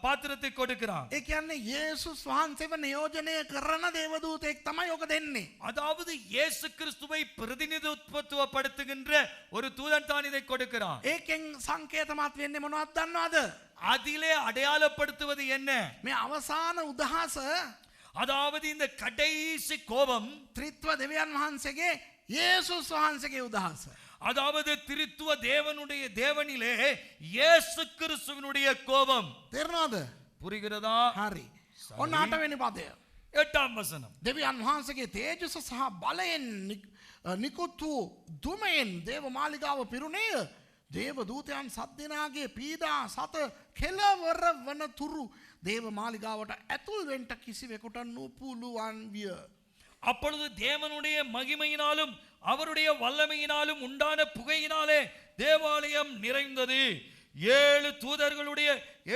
பாத்திரத்தை கொடுக்கிறான். ඒ කියන්නේ යේසුස් වහන්සේව නියෝජනය කරන දේවදූතෙක් තමයි ඔක දෙන්නේ. அதாவது இயேசு கிறிஸ்துவை பிரதிநிதித்துவப்படுத்துகின்ற ஒரு தூதன் தான் இதை கொடுக்கிறான். ඒකෙන් සංකේතමත් වෙන්නේ මොනවද දන්නවද? அதிலே அடையாளப்படுத்துவது என்ன? මේ අවසාන උදහස அதாவது இந்த கடைசி கோபம் ත්‍රිත්ව දෙවියන් වහන්සේගේ යේසුස් වහන්සේගේ උදහස. அதாவது திரித்துவ தேவனிலே இயேசு கிறிஸ்துவினுடைய கோபம். තේරෙනවද? புரிகிறதா? හරි. ඔන්න 8 වෙනි පදය. 8ாம் வசனம். දෙවියන් වහන්සේගේ තේජස සහ බලයෙන් නිකුත් වූ දුමෙන් දේව මාලිගාව පිරුණේය. දේව දූතයන් 7 දෙනාගේ පීඩා සත කෙලවර වන තුරු දේව මාලිගාවට ඇතුල් වෙන්න කිසිවෙකුට නුපුළුවන් විය. அப்பொழுது தேவனுடைய மகிமையினாலும் அவருடைய வல்லமையினாலும் உண்டான புகையினாலே தேவாலயம் நிறைந்தது. 7 தூதர்களுடைய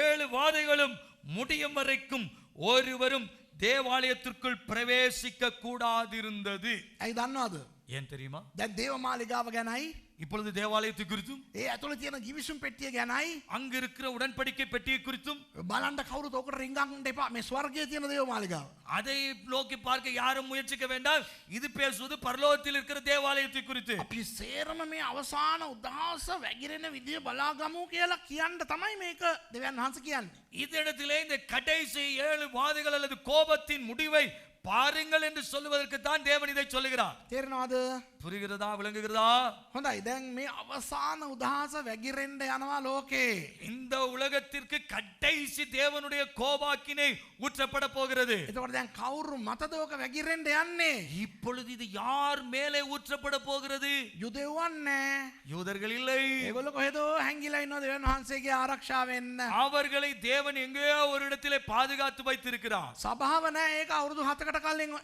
7 வாதைகளும் முடியும் வரைக்கும் ஒருவரும் தேவாலயத்திற்குள் பிரவேசிக்க கூடாதிருந்தது. ඇයි දන්නවද? ஏன் தெரியுமா? දැන් දේව මාලිගාව ගැනයි, இப்பொழுது தேவாலயத்தை குறித்தும் ඒ ඇතුළේ තියෙන ගිවිසුම් පෙට්ටිය ගැනයි அங்கு இருக்கிற உடன்படிக்கை பெட்டியை குறித்தும் බලන්න කවුරුත් ඔකට රිංගන්න එපා. මේ ස්වර්ගයේ තියෙන දේව මාලිගාව. அதை நோக்கி பார்க்க யாரும் முயற்சிக்க வேண்டாம். இது பேசுவது பரலோகத்தில் இருக்கிற தேவாலயத்தை குறித்து. අපි සේරම මේ අවසාන උදහස වැగిරෙන විදිය බලාගමු කියලා කියන්න තමයි මේක දෙවියන් වහන්සේ කියන්නේ. இதனிடத்திலே இந்த கடைசி 7 வாதைகள் அல்லது கோபத்தின் முடிவை பாருங்கள் என்று சொல்லுவதற்கு தான் தேவன் இதை சொல்லுகிறார். තේරෙනවද? புரிகிறதா? விளங்குகிறதா? හොඳයි. දැන් මේ අවසාන උදහස වැగిරෙන්න යනවා ලෝකේ. இந்த உலகத்திற்கு கடைசி தேவனுடைய கோபாக்கினை ஊற்றப்பட போகிறது. එතකොට දැන් කවුරු මතද ඔක වැగిරෙන්න යන්නේ? இப்பொழுது இது யார் மேலே ஊற்றப்பட போகிறது? යුදෙව්වන් නෑ. யூதர்கள் இல்லை. ඒගොල්ලෝ කොහෙදෝ හැංගිලා ඉන්නවා දෙවියන් වහන්සේගේ ආරක්ෂාවෙන්න. அவர்களை தேவன் எங்கேயோ ஒரு இடத்திலே பாதுகாத்து வைத்திருக்கிறார். සභාව නෑ. ඒක අවුරුදු 7කට කලින්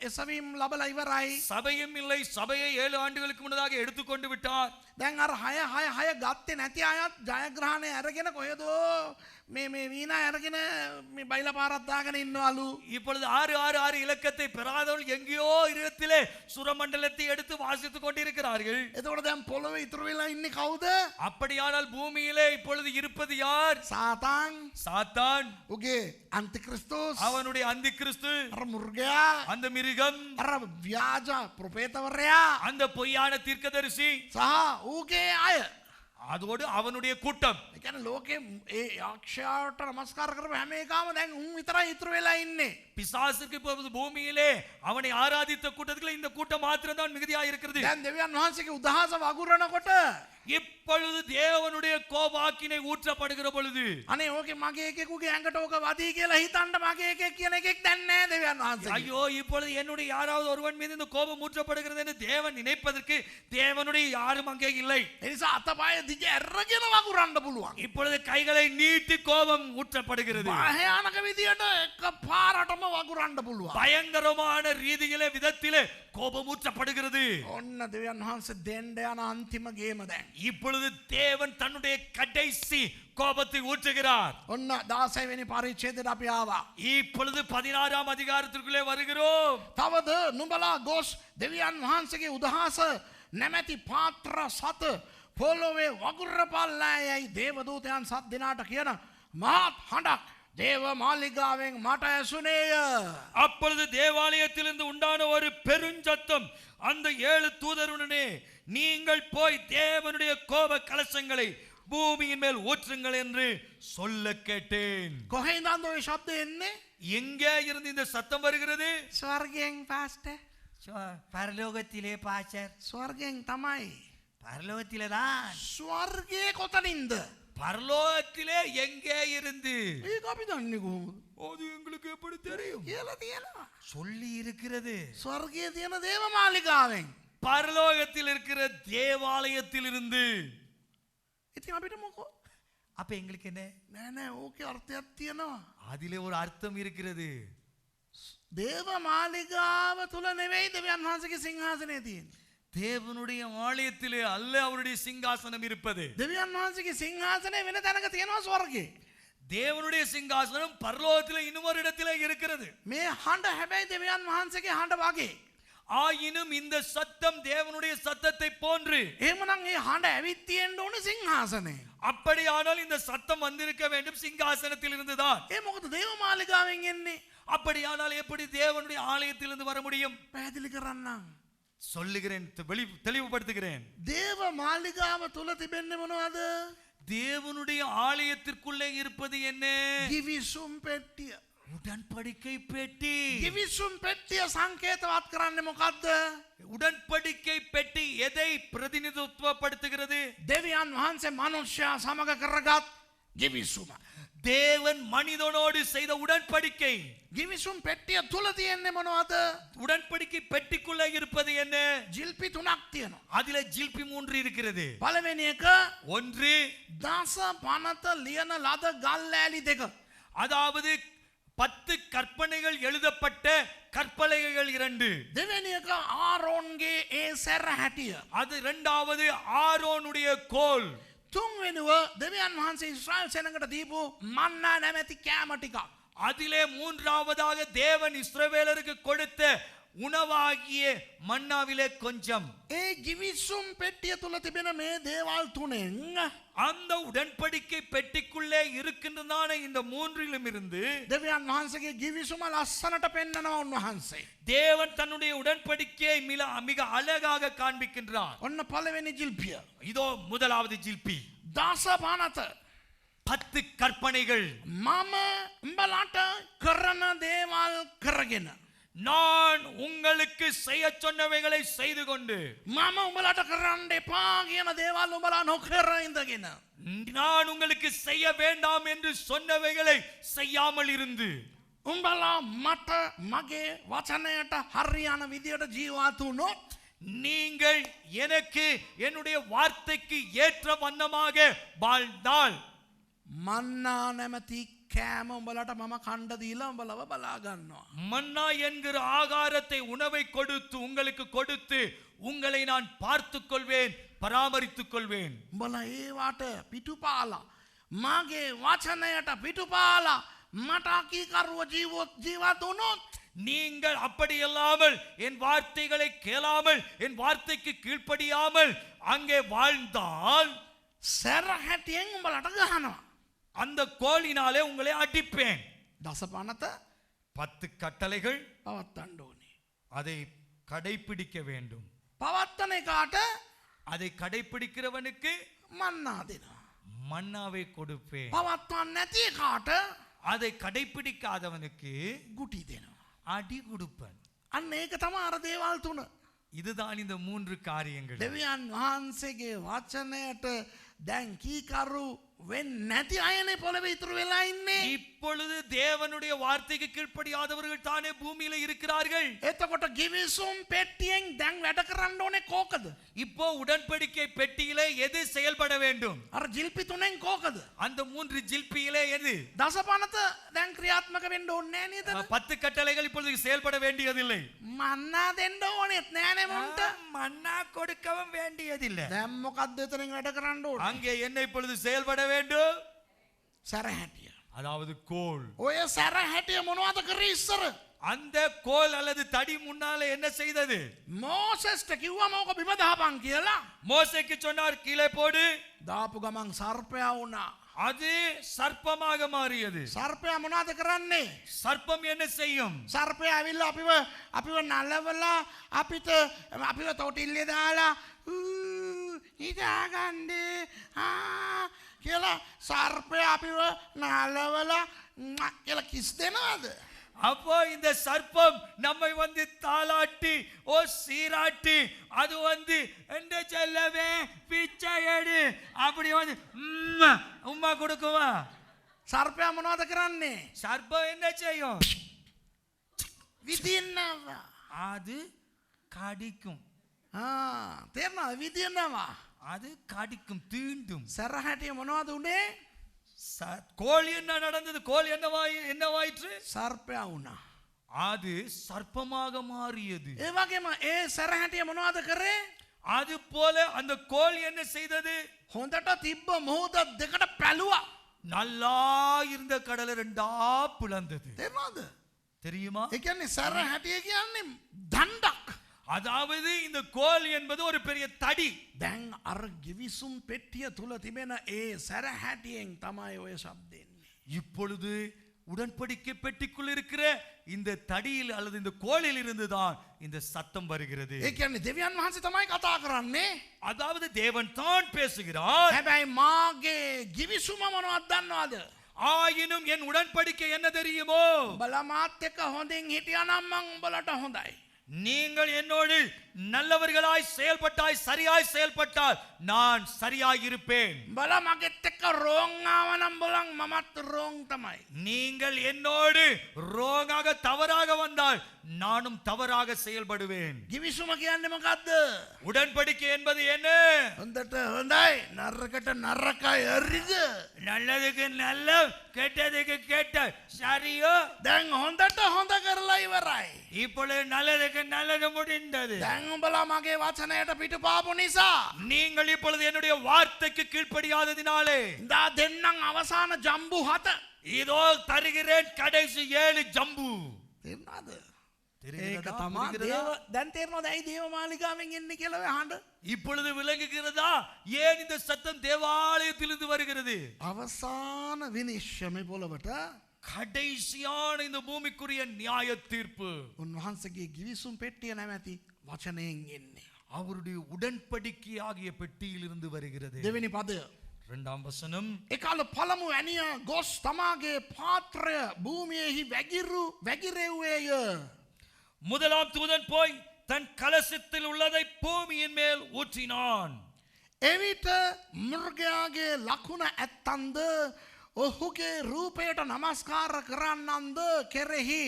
එසවීම් ලබලා ඉවරයි. சபையும் இல்லை. சபையை 7 ஆண்டுகளுக்கு முன்னதாக எடுத்துக்கொண்டு விட்டார். දැන් අර 6 ගත්තේ නැති අයත් ජයග්‍රහණය අරගෙන කොහෙදෝ මේ වීණා අරගෙන මේ බයිලා පාරක් දාගෙන ඉන්නවලු. இப்பொழுது 666 இலக்கத்தை பெறாதவர்கள் எங்கேயோ இடத்திலே சுரமண்டலத்தை எடுத்து வாசித்துக் கொண்டிருக்கிறார்கள். එතකොට දැන් පොළොවේ ඉතුරු වෙලා ඉන්නේ කවුද? அப்படியானால் பூமியிலே இப்பொழுது இருப்பது யார்? සාතාන්, சாத்தான், උගේ අන්තික්‍රිස්තෝස්, அவனுடைய அந்தி கிறிஸ்து, අර මුර්ගයා, அந்த மிருகம், අර ව්‍යාජ ප්‍රොපේතවරයා, அந்த பொய்யான தீர்க்கதரிசி, සහ ඌගේ අය. அதோடு அவனுடைய கூட்டம். ඒ කියන්නේ ලෝකේ ඒ යක්ෂයාට නමස්කාර කරපු හැම එකම දැන් උන් විතරයි ඉතුරු වෙලා ඉන්නේ. பிசாசுக்கு இப்பொழுது பூமியிலே அவனை ஆராதித்த கூட்டத்தில் இந்த கூட்டம் மாத்திரம் தான் மிகுதியாக இருக்கிறது. දැන් දෙවියන් වහන්සේගේ උදහස වගුරනකොට இப்பொழுது தேவனுடைய கோபாக்கினை ஊற்றப்படுகிற பொழுது අනේ ඕකේ මගේ එකෙකුගේ ඇඟට ඕක වදී කියලා හිතන්න මගේ එකෙක් කියන එකෙක් දැන් නැහැ දෙවියන් වහන්සේ. ஐயோ இப்பொழுது என்னுடைய யாராவது ஒருவன் மீது இந்த கோபம் ஊற்றப்படுகிறது என்று தேவன் நினைப்பதற்கு தேவனுடைய யாரும் அங்கே இல்லை. ඒ නිසා අතපය දිග ඇරගෙන වගුරන්න පුළුවන්. இப்பொழுது கைகளை நீட்டி கோபம் ஊற்றப்படுகிறது. භයානක විදියට එක පාරටම වගුරන්න පුළුවන්. பயங்கரமான ரீதியிலே விதத்திலே கோபம் ஊற்றப்படுகிறது. ඔන්න දෙවියන් වහන්සේ දෙන්න යන අන්තිම ගේම දැන්. இப்பொழுது தேவன் தன்னுடைய கடைசி கோபத்தை ஊற்றுகிறார். ඔන්න 16 වෙනි පරිච්ඡේදයට අපි ආවා. இப்பொழுது 16ஆம் அதிகாரத்திற்குள்ளே வருகிறோம். තවද නුඹලා ගොස් දෙවියන් වහන්සේගේ උදහස නැමැති පාත්‍ර සත පොළොවේ වගුරපල්ලායයි දේවදූතයන් 7 දෙනාට කියන මහත් හඬක් දේව මාලිගාවෙන් මට ඇසුනේය. அப்பொழுது தேவாலயத்திலிருந்து உண்டான ஒரு பெருஞ்சத்தம் அந்த 7 தூதருடனே நீங்கள் போய் தேவனுடைய கோப கலசங்களை பூமியின் மேல் ஊற்றுங்கள் என்று சொல்ல கேட்டேன். කොහෙන්ද ඔය ශබ්දය එන්නේ? எங்கே இருந்து இந்த சத்தம் வருகிறது? ස්වර්ගයෙන් පාස්ටර්. பரலோகத்திலே பாச்சர், ස්වර්ගයෙන් තමයි. பரலோகத்திலே தான். ස්වර්ගයේ කොතනින්ද? பரலோகத்திலே எங்கே இருந்து? ඒක අපි දන්නේ කොහොමද? அது எங்களுக்கு எப்படி தெரியும்? කියලා තියෙනවා. சொல்லி இருக்கிறது. ස්වර්ගයේ තියෙන දේව මාලිගාවෙන්. பரலோகத்தில் இருக்கிற தேவாலயத்தில் இருந்து. ඉතින් අපිට මොකෝ? அப்ப எங்களுக்கு என்ன? නෑ නෑ ඕකේ අර්ථයක් තියෙනවා. அதிலே ஒரு அர்த்தம் இருக்கிறது. දේව මාලිගාව තුල නෙවෙයි දෙවියන් වහන්සේගේ සිංහාසනය තියෙන්නේ. தேவனுடைய ஆலயத்திலே அல்ல அவருடைய சிங்காசனம் இருப்பது. දෙවියන් වහන්සේගේ සිංහාසනය වෙන තැනක තියෙනවා ස්වර්ගේ. தேவனுடைய சிங்காசனம் பரலோகத்திலே இன்னொரு இடத்திலே இருக்கிறது. මේ හඬ හැබැයි දෙවියන් වහන්සේගේ හඬ වගේ. ஆயினும் இந்த சத்தம் தேவனுடைய சத்தத்தை போன்று. එහෙමනම් මේ හඬ ඇවිත් තියෙන්න ඕනේ සිංහාසනේ. அப்படியானால் இந்த சத்தம் வந்திருக்க வேண்டும் சிங்காசனத்தில் இருந்துதான். ඒ මොකද දේව මාලිගාවෙන් එන්නේ? அப்படியானால் எப்படி தேவனுடைய ஆலயத்திலிருந்து வர முடியும்? පැහැදිලි කරන්නම්. சொல்லுகிறேன், தெளிவுபடுத்துகிறேன். දේව මාලිගාව තුල තිබෙන්නේ මොනවද? தேவனுடைய ஆலயத்திற்குள்ளே இருப்பது என்ன? ගිවිසුම් පෙට්ටිය. உடன்படிக்கை பெட்டி. ගිවිසුම් පෙට්ටිය සංකේතවත් කරන්නේ මොකද්ද? உடன்படிக்கை பெட்டி எதை பிரதிநிதித்துவப்படுத்துகிறது? දෙවියන් වහන්සේ මනුෂ්‍යයා සමග කරගත් ගිවිසුම. தேவன் மனிதனோடு செய்த உடன்படிக்கை. ගිවිසුම් පෙට්ටිය තුල තියෙන්නේ මොනවද? உடன்படிக்கை பெட்டிக்குள்ளே இருப்பது என்ன? ජිල්පි 3ක් තියෙනවා. அதிலே ஜில்பி 3 இருக்கிறது. පළවෙනි එක ஒன்று දස පනත ලියන ලද ගල්ලෑලි දෙක. அதாவது 10 கற்பனைகள் எழுதப்பட்ட கற்பலகைகள் 2. දෙවෙනි එක ආරෝන්ගේ ඒ සැර හැටිය. அது இரண்டாவது ஆரோனுடைய கோல். තුන්වෙනුව දෙවියන් වහන්සේ ඊශ්‍රායල් සෙනඟට දීපු මන්නා නැමැති කෑම ටික. அதிலே மூன்றாவதாக தேவன் இஸ்ரவேலருக்கு கொடுத்த உணவாகிய மன்னாவிலே கொஞ்சம். ඒ ගිවිසුම් පෙට්ටිය තුල තිබෙන මේ දේවල් තුනෙන් அந்த உடன்படிக்கை பெட்டிக்குள்ளே இருக்கின்றதான இந்த மூன்றிலும் இருந்து දෙවියන් වහන්සේගේ ගිවිසුම ලස්සනට පෙන්නනවා උන්වහන්සේ. தேவன் தன்னுடைய உடன்படிக்கையை மிக அழகாக காண்பிக்கின்றார். ඔන්න පළවෙනි ජිල්පිය. இதோ முதலாவது ஜில்பி. දස පනත 10 கற்பனைகள். මම උඹලාට කරන දේවල් කරගෙන. நான் உங்களுக்கு செய்ய சொன்னவைகளை செய்து கொண்டு. මම උඹලාට කරන්න එපා කියන දේවල් උඹලා නොකර ඉඳගෙන. நான் உங்களுக்கு செய்ய வேண்டாம் என்று சொன்னவைகளை செய்யாமல் இருந்து. උඹලා මට මගේ වචනයට හරියන විදියට ජීවත් වුණොත් நீங்கள் எனக்கு என்னுடைய வார்த்தைக்கு ஏற்ற வண்ணமாக வாழ்ந்தால் මන්නා නැමැති කෑම උඹලට මම කණ්ඩ දීලා උඹලව බලා ගන්නවා. மன்னா என்கிற ஆகாரத்தை உணவை கொடுத்து உங்களுக்கு கொடுத்து உங்களை நான் பார்த்துக் கொள்வேன், பராமரித்துக் கொள்வேன். උඹලා ඒවට පිටුපාලා මගේ වචනයට පිටුපාලා මට කීකරුව ජීවත් වුණොත් நீங்கள் அப்படி இல்லாமல் என் வார்த்தைகளை கேளாமல் என் வார்த்தைக்கு கீழ்ப்படியாமல் அங்கே வாழ்ந்தால் සැර හැටියෙන් උඹලට ගහනවා. அந்த கோலினாலே உங்களை அடிப்பேன். දස පනත 10 கட்டளைகள் පවත්තන්න ඕනේ. அதை கடைபிடிக்க வேண்டும். පවත්තන එකාට அதை கடைபிடிக்கிறவனுக்கு මන්නා දෙනවා. மன்னாவை கொடுப்பேன். පවත්වන්න නැති එකාට அதை கடைபிடிக்காதவனுக்கு ගුටි දෙනවා. அடி கொடுப்பேன். අන්න ඒක තමයි අර දේවල් තුන. இதுதான் இந்த 3 காரியங்கள். දෙවියන් වහන්සේගේ වචනයට දැන් කීකරු වෙන්නේ නැති අයනේ පොළවේ ඉතුරු වෙලා ඉන්නේ. இப்பொழுது தேவனுடைய வார்த்தைக்கு கீழ்ப்படியாதவர்கள் தானே பூமியில இருக்கிறார்கள். එතකොට ගිවිසුම් පෙට්ටියෙන් දැන් වැඩ කරන්න ඕනේ කෝකද? இப்போ உடன்படிக்கை பெட்டியிலே எது செயல்பட வேண்டும்? අර ජිල්පි තුනෙන් කෝකද? அந்த 3 ஜில்பியிலே எது? දස පනත දැන් ක්‍රියාත්මක වෙන්න ඕනේ නෑ නේද? 10 கட்டளைகள் இப்பொழுது செயல்பட வேண்டியதில்லை. මන්නා දෙන්න ඕනෙත් නෑනේ මුන්ට. மன்னா கொடுக்கவும் வேண்டியதில்லை. දැන් මොකද්ද එතනින් වැඩ කරන්න ඕනේ? அங்கே என்ன இப்பொழுது செயல்பட வேண்டும்? සැර හැටිය. அதாவது கோல். ඔය සැර හැටිය මොනවද කරේ ඉස්සර? அந்த கோல் அல்லது தடி முன்னால என்ன செய்தது? මෝසෙස්ට කිව්වම ඕක බිම දාපන් කියලා. மோசேக்கு சொன்னார் கீழே போடு. දාපු ගමන් සර්පයා වුණා. அது சர்ப்பமாக மாறியது. සර්පයා මොනවද කරන්නේ? சர்ப்பம் என்ன செய்யும்? සර්පයා ඇවිල්ලා අපිව නලවලා අපිව තොටිල්ලේ දාලා හිතාගන්නේ කියලා සර්පයා අපිව නලවලා කියලා කිස් දෙනවද? அப்போ இந்த சர்ப்பம் நம்மை வந்து தாளாட்டி சீராட்டி அது வந்து எந்த செல்லவே பிச்சை எடு அப்படி வந்து உம்மா கொடுக்குமா? සර්පයා මොනවද කරන්නේ? சர்ப்பம் என்ன செய்யும்? විදින්නවා. அது கடிக்கும். තේරෙනවද? විදින්නවා. அது கடிக்கும், தீண்டும். සරහටිය මොනවද උනේ? கோழி என்ன நடந்தது? கோழி என்னவாயிற்று? සර්පයා වුණා. அது சர்ப்பமாக மாறியது. ඒ වගේම ඒ සරහටිය මොනවද කරේ? அது போல அந்த கோழி என்ன செய்தது? හොඳට තිබ්බ මොහොත දෙකට පැලුවා. நல்லா இருந்த கடலை ரெண்டா பிளந்தது. තේරෙනවද? தெரியுமா? ඒ කියන්නේ සරහටිය කියන්නේ දණ්ඩක්. அதாவது இந்த கோல் என்பது ஒரு பெரிய தடி. දැන් අර ගිවිසුම් පෙට්ටිය තුල තිබෙන ඒ සරහටියෙන් තමයි ඔය ශබ්ද එන්නේ. இப்பொழுது உடன்படிக்கை பெட்டிக்குள் இருக்கிற இந்த தடியில் அல்லது இந்த கோலில் இருந்துதான் இந்த சத்தம் வருகிறது. ඒ කියන්නේ දෙවියන් වහන්සේ තමයි කතා කරන්නේ. அதாவது தேவன் தான் பேசுகிறார். හැබැයි මාගේ ගිවිසුම මොනවද දන්නවද? ஆயினும் என் உடன்படிக்கை என்ன தெரியுமோ? උඹලා මාත් එක්ක හොඳින් හිටියානම් මං උඹලට හොඳයි. நீங்கள் என்னோடு நல்லவர்களாய் செயல்பட்டாய், சரியாய் செயல்பட்டால் நான் சரியாய் இருப்பேன். උඹලා මගෙත් එක්ක රෝං ආවනම් බලන් මමත් රෝං තමයි. நீங்கள் என்னோடு ரோங்காக தவறாக வந்தால் நானும் தவறாக செயல்படுவேன். ගිවිසුම කියන්නේ මොකද්ද? உடன்படிக்கை என்பது என்ன? හොඳට හොඳයි නරකට නරකයි හරිද? நல்லதுக்கு நல்ல, கெட்டதுக்கு கெட்ட, சரியோ? දැන් හොඳට හොඳ කරලා ඉවරයි. இப்பொழுது நல்லதுக்கு நல்லது முடிந்தது. දැන් උඹලා මගේ වචනයට පිටුපාපු නිසා நீங்கள் இப்பொழுது என்னுடைய வார்த்தைக்கு கீழ்ப்படியாததினாலே ඉඳා දෙන්නම් අවසාන ජම්බු 7. இதோ தருகிறேன் கடைசி 7 ஜம்பு. තේරුණාද? தெரிகிறதா? ඒක තමයි புரிகிறதா? දැන් තේරෙනවද ඇයි දේව මාලිගාවෙන් එන්නේ කියලා ඔය අහන්න? இப்பொழுது விளங்குகிறதா ஏன் இந்த சத்தம் தேவாலயத்திலிருந்து வருகிறது? අවසාන විනිශ්චය පොළවට கடைசியான இந்த பூமிக்குரிய நியாய தீர்ப்பு උන්වහන්සේගේ ගිවිසුම් පෙට්ටිය නැමැති වචනයෙන් එන්නේ. அவருடைய உடன்படிக்கை ஆகிய பெட்டியிலிருந்து வருகிறது. දෙවෙනි පදය. இரண்டாம் வசனம். ඒකාල පළමු ඇනිය ගොස් තමාගේ පාත්‍රය භූමියෙහි වැగిරෙව්වේය. முதலாம் தூதன் போய் தன் கலசத்தில் உள்ளதை பூமியின் மேல் ஊற்றினான். එවිට මෘගයාගේ ලකුණ ඇත්තන්ද ඔහුගේ රූපයට නමස්කාර කරන්නන්ද කෙරෙහි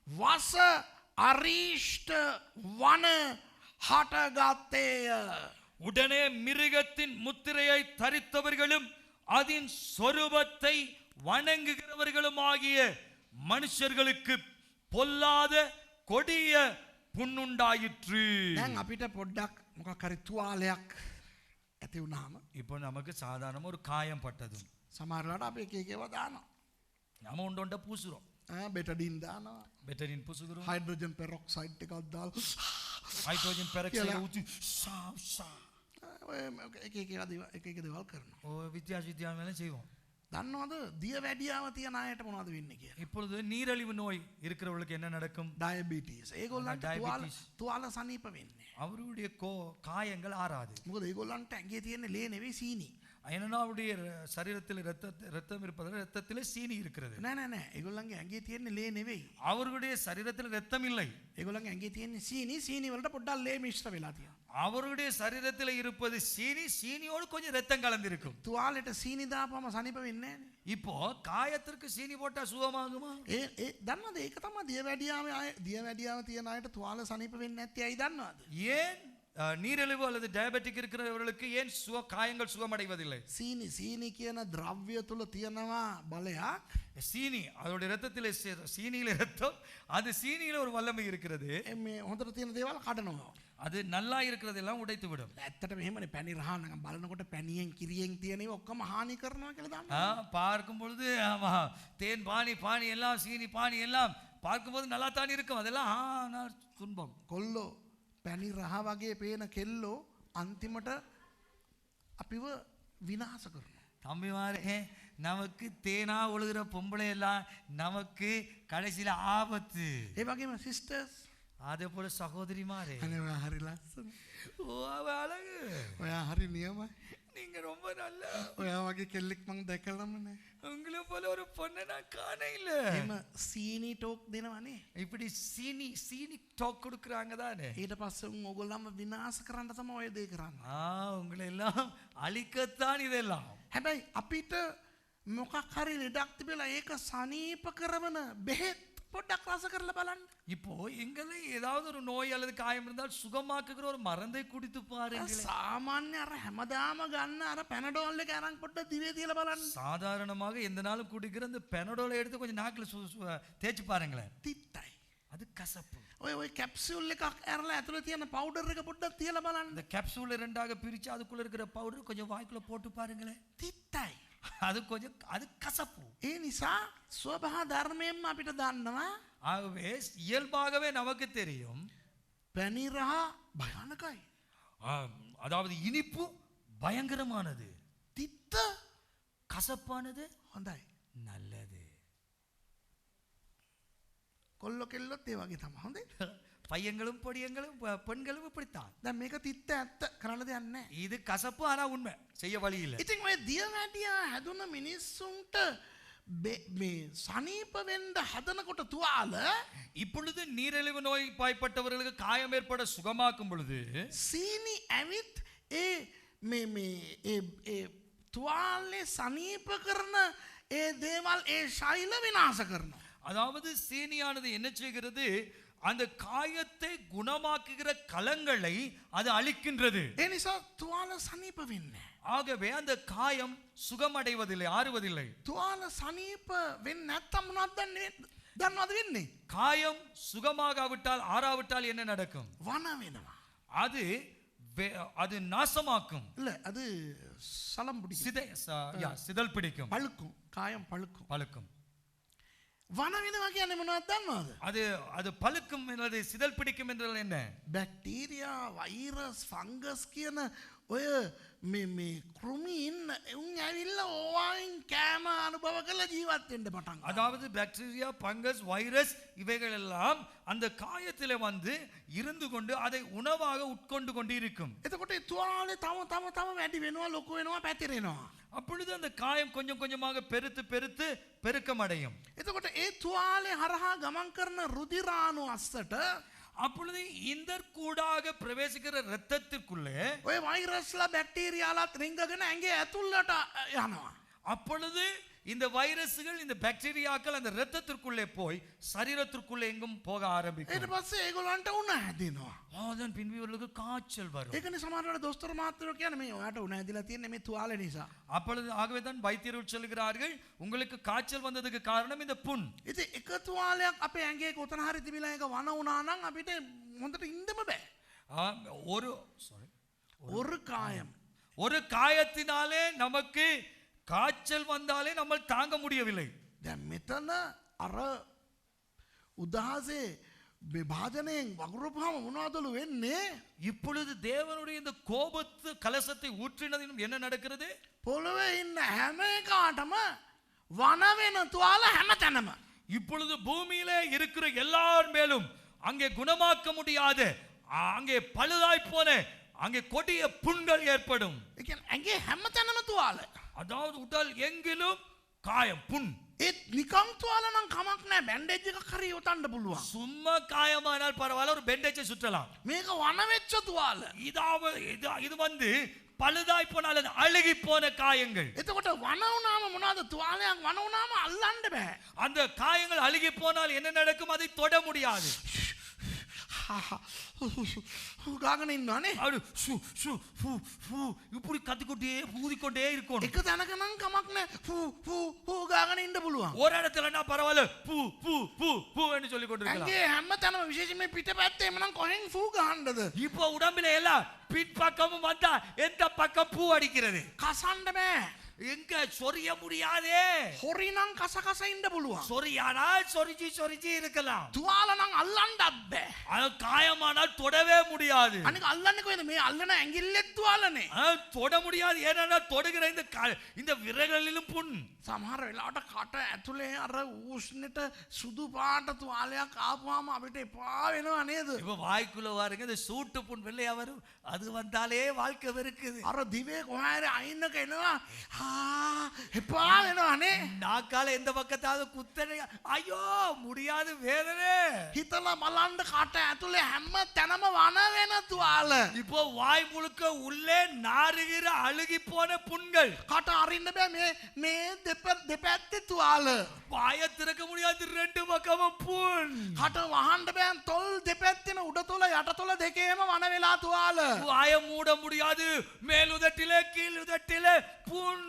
වස අරීෂ්ට වන හටගත්තේය. உடனே மிருகத்தின் முத்திரையை தரித்தவர்களும் அதன் சொரூபத்தை வணங்குகிறவர்களும் ஆகிய மனுஷர்களுக்கு பொல்லாத கொடிய புண்ணுண்டாயிற்று. දැන් අපිට පොඩ්ඩක් මොකක් හරි තුවාලයක් ඇති වුණාම இப்போ நமக்கு சாதாரண ஒரு காயம் பட்டதும் සමහරවිට අපි එක එක ඒවා දානවා. நம்ம உண்டொண்ட பூசுறோம். බෙටඩින් දානවා. பெட்டரின் பூசுகிறோம். හයිඩ්‍රජන් පෙරොක්සයිඩ් එකක් දාලා ஹைட்ரோஜன் பெராக்சைடு ஊற்றி சா சா ඔය එක එක දේවල් කරනවා. வித்தியாசம் செய்வோம். දන්නවද දියවැඩියාව තියෙන අයට මොනවද වෙන්නේ කියලා? இப்பொழுது நீரழிவு நோய் இருக்கிறவர்களுக்கு என்ன நடக்கும்? ඩයබටිස්. ඒගොල්ලන්ට diabetes. තුවාල සනීප වෙන්නේ. அவருடைய காயங்கள் ஆறாது. මොකද ඒගොල්ලන්ට ඇඟේ තියෙන ලේ නෙවෙයි සීනි. ஏன்னா அவருடைய சரீரத்தில் ரத்தம் இருப்பதால் ரத்தத்திலே சீனி இருக்கிறது. නෑ නෑ නෑ. ඒගොල්ලන්ගේ ඇඟේ තියෙන ලේ නෙවෙයි. அவர்களுடைய சரீரத்தில் ரத்தம் இல்லை. ඒගොල්ලන්ගේ ඇඟේ තියෙන සීනි වලට පොඩ්ඩක් ලේ මිශ්‍ර වෙලා තියෙනවා. அவருடைய சரீரத்தில் இருப்பது சீனியோடு கொஞ்சம் ரத்தம் கலந்திருக்கும். තුවාලෙට සීනි දාපුවම සනීප වෙන්නේ නෑනේ. இப்போ காயத்திற்கு சீனி போட்டா சுகமாகுமா? ඒ දන්නවද ඒක තමයි දියවැඩියාව තියෙන අයට තුවාල සනීප වෙන්නේ නැත්තේ ඇයි දන්නවද? ஏன் நீரிழிவு அல்லது டயபெட்டிக் இருக்கிறவர்களுக்கு ஏன் காயங்கள் சுகமடைவதில்லை? සීනි කියන ද්‍රව්‍ය තුල තියෙනවා බලයක්. சீனி அதோட ரத்தத்திலே சீனியில ரத்தம், அது சீனியில ஒரு வல்லமை இருக்கிறது. මේ හොඳට තියෙන දේවල් කඩනවා. அது நல்லா இருக்கிறதெல்லாம் உடைத்து விடும். ඇත්තටම එහෙමනේ පැණි රහන බලනකොට පැණියෙන් කිරියෙන් තියෙනව ඔක්කොම හානි කරනවා කියලා දන්නවා. பார்க்கும் பொழுது ஆமா தேன் பானி எல்லாம் சீனி பானி எல்லாம் பார்க்கும்போது நல்லா தான் இருக்கும் அதெல்லாம் ஆனா துன்பம். කොල්ලෝ පැණි රහ වගේ පේන කෙල්ලෝ අන්තිමට අපිව විනාශ කරනවා. தம்பிமாரே, நமக்கு தேனா ஒழுகிற பொம்பளை எல்லாம் நமக்கு கடைசியில ஆபத்து. ඒ වගේම සිස්ටර්ස් அதே போல சகோதரிமாரே, අනේ ඔයා හරි ලස්සන. ஓ அவ அழகு, ඔයා හරි නියමයි. நீங்க ரொம்ப நல்ல. ඔයා වගේ කෙල්ලෙක් මං දැකලම නෑ. உங்களை போல ஒரு பொண்ணை நான் காண இல்ல. එහෙම සීනි ටෝක් දෙනවනේ. இப்படி சீனி சீனி டாக் கொடுக்குறாங்க தானே. ඊට පස්සේ උන් ඕගොල්ලන්ව විනාශ කරන්න තමයි ඔය දේ කරන්නේ. உங்களை எல்லாம் அழிக்கத்தான் இதெல்லாம். හැබැයි අපිට මොකක් හරි ලෙඩක් තිබිලා ඒක සනීප කරවන බෙහෙත් පොඩ්ඩක් රස කරලා බලන්න. இப்போ எங்களை ஏதாவது ஒரு நோய் அல்லது காயம் இருந்தால் சுகமாக்குகிற ஒரு மருந்தை குடித்து பாருங்களேன். සාමාන්‍ය අර හැමදාම ගන්න අර පැනඩෝල් එක අරන් පොඩ්ඩක් දිවේ තියලා බලන්න. சாதாரணமாக எந்த நாளும் குடிக்கிற அந்த பெனடோலை எடுத்து கொஞ்சம் நாக்கில் தேய்ச்சி பாருங்களேன். තිත්තයි. அது கசப்பு. ඔය කැප්සියුල් එකක් ඇරලා ඇතුලේ තියෙන පවුඩර් එක පොඩ්ඩක් තියලා බලන්න. இந்த கேப்சூலை ரெண்டாக பிரிச்சு அதுக்குள்ள இருக்கிற பவுடர் கொஞ்சம் வாய்க்குள்ள போட்டு பாருங்களேன். තිත්තයි. அது கொஞ்சம் அது கசப்பு. ඒ නිසා ස්වභාව ධර්මයෙන්ම අපිට දන්නවා ஆகவே இயல்பாகவே நமக்கு தெரியும் පැණි රහ භයානකයි. அதாவது இனிப்பு பயங்கரமானது, තිත්ත கசப்பானது හොඳයි. நல்லது. කොල්ලෝ කෙල්ලොත් ඒ වගේ තමයි. හොඳයි. பையங்களும் பொடியங்களும் பெண்களும் இப்படித்தான். දැන් මේක තිත්ත ඇත්ත කරන්න දෙයක් නැහැ. இது கசப்பு ஆனா உண்மை, செய்ய வழி இல்லை. ඉතින් ඔය දියවැඩියා හැදුන මිනිස්සුන්ට මේ සනීප වෙන්න හදනකොට තුවාල இப்பொழுது நீரிழிவு நோய் பாய்ப்பட்டவர்களுக்கு காயம் ஏற்பட சுகமாக்கும் பொழுது සීනි ඇවිත් ඒ තුවාලේ සනීප කරන ඒ දේවල් ඒ ශෛල විනාශ කරනවා. அதாவது சீனியானது என்ன செய்கிறது, அந்த காயத்தை குணமாக்குகிற களங்களை அது அழிக்கின்றது. ඒ නිසා තුවාල සනීප වෙන්නේ. ஆகவே அந்த காயம் சுகமடைவதில்லை, ஆறுவதில்லை. තුවාල සනීප වෙන්නේ නැත්තම් මොනවද දන්නවද වෙන්නේ? காயம் சுகமாகாவிட்டால் ஆறாவிட்டால் என்ன நடக்கும்? වන වෙනවා. அது நாசமாக்கும், இல்ல அது சலம் பிடிக்கும். சிதல் பிடிக்கும், பழுக்கும், காயம் பழுக்கும். பழுக்கும். වන වෙනවා කියන්නේ මොනවද දන්නවද? அது பழுக்கும் அல்லது சிதல் பிடிக்கும் என்றால் என்ன? බැක්ටීරියා, වෛරස්, ෆංගස් කියන ඔය මේ කෘමීන් උන් ඇවිල්ලා ඕවායින් කෑම අනුභව කරලා ජීවත් වෙන්න පටන් ගන්නවා. அதாவது பாக்டீரியா, பங்கஸ், வைரஸ் இவைகள் எல்லாம் அந்த காயத்திலே வந்து இருந்து கொண்டு அதை உணவாக உட்கொண்டு கொண்டு இருக்கும். එතකොට ඒ තුවාලේ තම වැඩි වෙනවා, ලොකු වෙනවා, පැතිරෙනවා. அப்பொழுது அந்த காயம் கொஞ்சம் கொஞ்சமாக பெருத்து பெருத்து பெருக்கம் அடையும். එතකොට ඒ තුවාලේ හරහා ගමන් කරන රුධිරාණු අස්සට அப்பொழுது இந்த கூடாக பிரவேசிக்கிற இரத்தத்திற்குள்ளே ඔය වෛරස්ලා බැක්ටීරියාලාත් රිංගගෙන ඇඟේ ඇතුළට යනවා. அப்பொழுது இந்த வைரஸ்கள், இந்த பாக்டீரியாக்கள் அந்த இரத்தத்திற்குள்ளே போய் சரீரத்திற்குள்ளே எங்கும் போக ஆரம்பிக்கும். ඊට පස්සේ ඒගොල්ලන්ට උණ හැදෙනවා. அதன் பின்பு இவர்களுக்கு காய்ச்சல் வரும். ඒකනේ සමහරවිට දොස්තර මහත්තයෝ කියන්නේ මේ ඔයාට උණ හැදිලා තියෙන්නේ මේ තුවාලේ නිසා. அப்பொழுது ஆகவே தான் வைத்தியர்கள் சொல்கிறார்கள், உங்களுக்கு காய்ச்சல் வந்ததுக்கு காரணம் இந்த புண். ඉතින් එක තුවාලයක් අපේ ඇඟේ කොතන හරි තිබිලා ඒක වන වුණා නම් අපිට හොඳට ඉන්නම බෑ. ஒரு காயம், ஒரு காயத்தினாலே நமக்கு காய்ச்சல் வந்தாலே நம்ம தாங்க முடியவில்லை. දැන් මෙතන අර උදාසේ විභාජනයෙන් වගුරුපුවාම මොනවදලු වෙන්නේ? இப்பொழுது தேவனுடைய இந்த கோபத்து கலசத்தை ஊற்றினதிலும் என்ன நடக்கிறது? පොළවේ ඉන්න හැම එකාටම වන වෙන තුවාල හැමතැනම. இப்பொழுது பூமியிலே இருக்கிற எல்லார் மேலும் அங்கே குணமாக்க முடியாத, அங்கே பழுதாய் போன, அங்கே கொடிய புண்கள் ஏற்படும். ඒ කියන්නේ ඇඟේ හැමතැනම තුවාල. அதாவது உடல் எங்கிலும் காயம், புண். ඒත් නිකන් තුවාල නම් කමක් නැහැ. බැන්ඩේජ් එකක් හරි යොතන්න පුළුවන්. சும்மா காயமானால் பரவாயில்ல, ஒரு பெண்டேஜை சுற்றலாம். මේක වන වෙච්ච තුවාල. இது வந்து பழுதாய் போன அல்லது அழுகி போன காயங்கள். එතකොට වන වුණාම මොනවද? තුවාලයක් වන වුණාම අල්ලන්න බෑ. அந்த காயங்கள் அழுகி போனால் என்ன நடக்கும்? அதை தொட முடியாது. ගාගෙන ඉන්නවනේ. இப்படி கத்திக்கொண்டே ஊதிக்கொண்டே இருக்கணும். එක තැනක නම් කමක් නැහැ. ගාගෙන ඉන්න පුළුවන්. ஒரு இடத்துலனா பரவாயில்ல, பூ பூ பூ பூ என்று சொல்லி கொண்டிருக்கலாம். ඇඟේ හැමතැනම විශේෂයෙන් පිටපැත්තේ එමනම් කොහෙන් ෆූ ගහන්නද? இப்போ உடம்பில எல்லாம் பின் பக்கமும் வந்தா எந்த பக்கம் பூ அடிக்கிறது? කසන්න බෑ. எங்க சொரிய முடியாதே. හොරිනම් කසකස ඉන්න පුළුවන්. சொரியானால் சொரிஞ்சி இருக்கலாம். තුවාල නම් අල්ලන්නත් බෑ. அது காயமானால் தொடவே முடியாது. අනික අල්ලන්නේ කොහෙද? මේ අල්ලන ඇඟිල්ලෙත් තුවාලනේ. தொட முடியாது. ஏன்னா தொடுகிற இந்த விரல்களிலும் புண். සමහර වෙලාවට කට ඇතුලේ අර ඌෂ්ණෙට සුදු පාට තුවාලයක් ආපුවාම අපිට එපා වෙනවා නේද? இப்ப வாய்க்குள்ள வாருங்க இந்த சூட்டு புண் வெள்ளையா வரும். அது வந்தாலே வாழ்க்கை வெறுக்குது. අර දිවේ කොහාරි අයින්නක එනවා. එපා වෙනවා නේ. நாக்கால எந்த பக்கத்தாவது குத்தனை ஐயோ முடியாது வேதனை. හිතලා බලන්න කට ඇතුලේ හැම තැනම වන වෙන තුවාල. இப்போ வாய் முழுக்க உள்ளே நாறுகிற அழுகி போன புண்கள். කට අරින්න බෑ මේ දෙපැත්තේ තුවාල. வாயை திறக்க முடியாது ரெண்டு பக்கமும் புண். කට වහන්න බෑ තොල් දෙපැත්තේම උඩ තොල යට තොල දෙකේම වන වෙලා තුවාල. வாயை மூட முடியாது மேல் உதட்டிலே கீழ் உதட்டிலே புண்.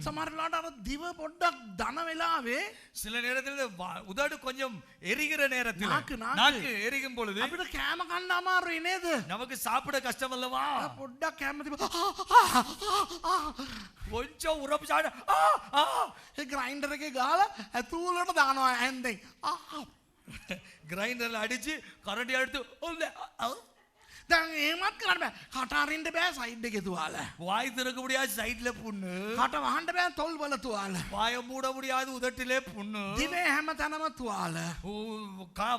සමහර වෙලාවට අර දිව පොඩ්ඩක් දන වෙලාවේ சில நேரத்தில் உதடு கொஞ்சம் எரிகிற நேரத்தில் நாக்கு எரியும் பொழுது අපිට කෑම කන්න අමාරුයි නේද? நமக்கு சாப்பிட கஷ்டம் அல்லவா? පොඩ්ඩක් කෑම තිබ්බ கொஞ்சம் உறப்பு சாப்பிட ඒ ග්‍රයින්ඩර් එකේ ගාලා ඇතුළට දානවා ඇන්දෙන්. கிரைண்டர்ல அடிச்சு கரண்டி எடுத்து දැන් එහෙමත් කරන්න බෑ. කට අරින්න බෑ සයිඩ් එකේ තුවාල. வாய் திறக்க முடியாது சைடுல புண்ணு. කට වහන්න බෑ තොල් වල තුවාල. வாயை மூட முடியாது உதட்டிலே புண்ணு. දිවේ හැම තැනම තුවාල.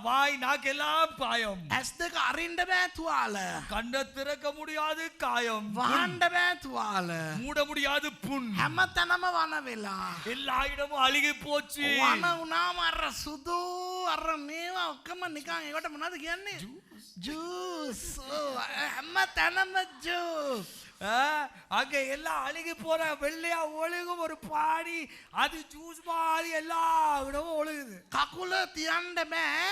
வாய் நாக்கெல்லாம் காயம். ඇස් දෙක අරින්න බෑ තුවාල. கண்ணை திறக்க முடியாது காயம். වහන්න බෑ තුවාල. மூட முடியாது புண். හැම තැනම වන වෙලා. எல்லா இடமும் அழுகி போச்சு. වන වුණාම අර සුදු අර මේවා ඔක්කොම නිකන් ඒකට මොනවද කියන්නේ? ජූස්. හැම තැනම ජූස්. அங்க எல்லாம் அழுகி போற வெள்ளையா ஒழுகும் ஒரு பாடி அது ஜூஸ் மாதிரி எல்லா இடமும் ஒழுகுது. කකුල තියන්න බෑ.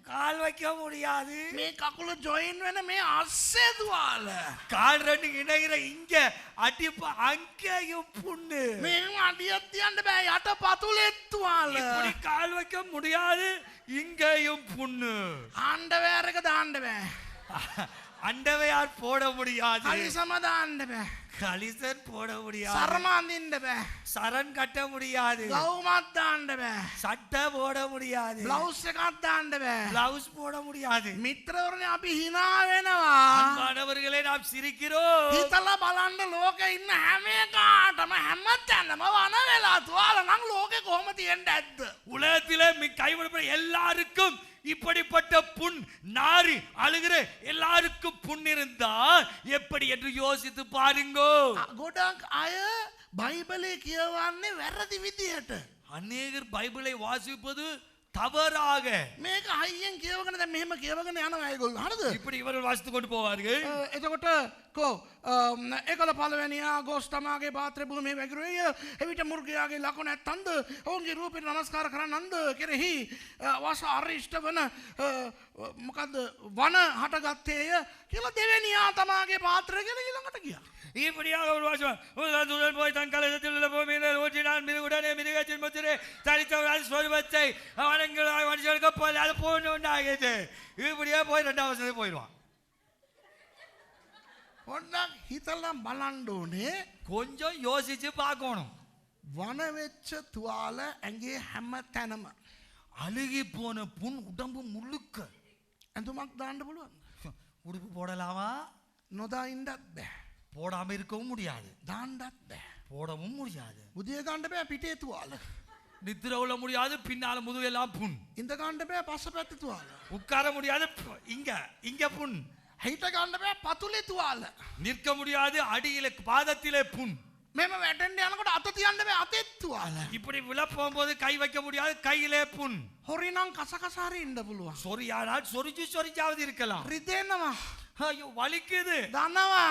கால் வைக்க முடியாது. මේ කකුල ජොයින් වෙන මේ අස්සේ තුවාල. கால் ரெண்டு இணைகிற இங்க அடிப்ப அங்கேயும் புண்ணு. මේ අඩියක් තියන්න බෑ යට පතුලෙත් තුවාල. இப்படி கால் வைக்க முடியாது இங்கேயும் புண்ணு. අන්ඩර්වෙයාර් එක දාන්න බෑ. அண்டவையார் போட முடியாது. කලිසම දාන්න බෑ. கலிசன் போட முடியாது. සරම අඳින්න බෑ. சரண் கட்ட முடியாது. ගවුමක් දාන්න බෑ. சட்டை போட முடியாது. බ්ලවුස් එකක් දාන්න බෑ. பிளவுஸ் போட முடியாது. මිත්‍රවරුනි අපි hina වෙනවා. அன்பானவர்களே நாம் சிரிக்கிறோம். හිතලා බලන්න ලෝකේ ඉන්න හැම එකාටම හැම තැනම වන වෙලා තුවාල නම් ලෝකේ කොහොම තියෙන්න ඇද්ද? உலகத்திலே கைவிடப்பட்ட எல்லாருக்கும் இப்படிப்பட்ட புண் நாரி அழுகிற எல்லாருக்கும் புண் இருந்தால் எப்படி என்று யோசித்து பாருங்க. ගොඩක් අය බයිබලේ කියවන්නේ වැරදි විදියට. அநேகர் பைபிளை வாசிப்பது தவறாக. මේක හයියෙන් කියවගෙන දැන් මෙහෙම කියවගෙන යනවා ඒගොල්ලෝ. හරිද? இப்படி இவர்கள் வாசித்துக் கொண்டு போவார்கள். එතකොට කෝ ඒකල පළවෙනි ආගෝස්තු තමාගේ පාත්‍රය භූමියේ වැගිරුවේ. එවිට මුර්ගයාගේ ලකුණ ඇත්තන්ද ඔවුන්ගේ රූපෙට නමස්කාර කරන්නන්ද කෙරෙහි වස අරිෂ්ඨ වන මොකද්ද වන හටගත්තේය කියලා දෙවෙනි තමාගේ පාත්‍රය කියලා ඊළඟට ගියා. இப்படியாக ஒரு வாசம் போய் தன் கலசத்தில் உள்ள பூமியில் ஊற்றினான். உடனே மிருகத்தின் முத்திரை தரித்தவரால் சொருபத்தை வனங்களாய் மனுஷர்களுக்கு போய் அது பூண்டு உண்டாகியது. இப்படியே போய் 2வது வசனத்துக்கு போயிடுவான். පොඩ්ඩක් හිතලා බලන්න ඕනේ. கொஞ்சம் யோசிச்சு பார்க்கணும். වන වෙච්ච තුවාල ඇඟේ හැම තැනම அழுகி போன புண் உடம்பு முழுக்க. ඇඳුමක් දාන්න පුළුවන්. உடுப்பு போடலாமா? නොදා ඉන්නත් බෑ. போடாம இருக்கவும் முடியாது. දාන්නත් බෑ. போடவும் முடியாது. උදේ ගන්න බෑ පිටේ තුවාල. நித்திர உள்ள முடியாது. பின்னால முதுகெல்லாம் புண். ඉඳ ගන්න බෑ පස්සපැත්තේ තුවාල. உட்கார முடியாது. இங்க புண். හිට ගන්න බෑ පතුලේ තුවාල. நிற்க முடியாது. அடியிலே பாதத்திலே புண். මෙම වැටෙන්න යනකොට අත තියන්න බෑ අතෙත් තුවාල. இப்படி விழ போகும்போது கை வைக்க முடியாது. கையிலே புண். හොරිනම් කසකසාරේ ඉන්න පුළුවන්. சொரியானால் சொரிஞ்சாவது இருக்கலாம். රිදෙනවා. ஐயோ வலிக்குது. දනවා.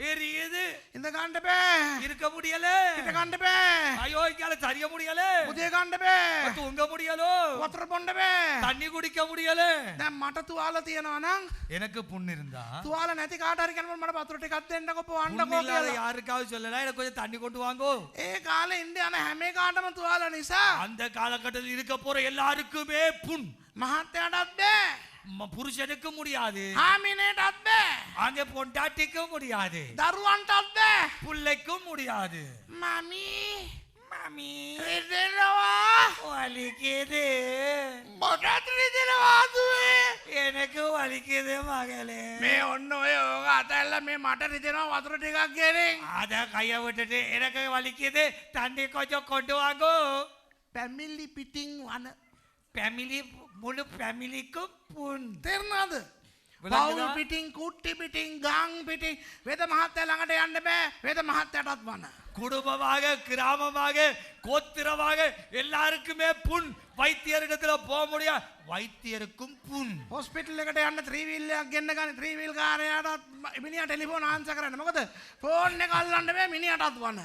எரியுது. ඉඳ ගන්න බෑ. இருக்க முடியல. හිට ගන්න බෑ. ஐயோ இங்கால சரிய முடியல. උදේ ගන්න බෑ. தூங்க முடியலோ. වතුර බොන්න බෑ. தண்ணி குடிக்க முடியல. දැන් මට තුවාල තියෙනවා නම් எனக்கு புண் இருந்தா තුවාල නැති කාට හරි කියනවා මට වතුර ටිකක් දෙන්නකෝ புண் පොවන්නකෝ இல்லாத කියලා. யாருக்காவது சொல்லலாம் எனக்கு கொஞ்சம் தண்ணி கொண்டு வாங்கோ. ඒ කාලේ ඉන්න යන හැම කාටම තුවාල නිසා அந்த காலகட்டத்தில் இருக்க போற எல்லாருக்குமே புண். මහත්තයාටත් බෑ. புருஷனுக்கு முடியாது. හාමිනේටත් බෑ. அங்க பொண்டாட்டிக்கும் முடியாது. දරුවන්ටත් බෑ. பிள்ளைக்கும் முடியாது. මමී මාමී රිදෙනවා වලිකේදේ මොකටද රිදෙනවාදුවේ එනක වලිකේදේ මගලේ මේ ඔන්න ඔය ඕක අතැල්ල මේ මට රිදෙනවා වතුර ටිකක් ගෙනින් ආද කයවටට එනක වලිකේදේ තන්නේ කොචෝ කොඩුවාගෝ පැමිලි පිටින් වන පැමිලි මුළු පැමිලිකු පුන් තෙරනාද බලන්න පවුල් දා. පිටින් කුට්ටි පිටින් ගං පිටින් වෙද මහත්තයා ළඟට යන්න බෑ වෙද මහත්තයාටත් වන குடும்பமாக கிராமமாக கோத்திரமாக எல்லாருக்குமே புண் வைத்தியரிடத்துல போக முடியாது வைத்தியருக்கும் புண் හොස්පිටල් එකට යන්න ත්‍රීවීල් එකක් ගෙන්න ගන්න ත්‍රීවීල් කාර්යයටත් මිනිහා ටෙලිෆෝන් ආන්සර් කරන්න මොකද ෆෝන් එක අල්ලන්න බෑ මිනිහටත් වන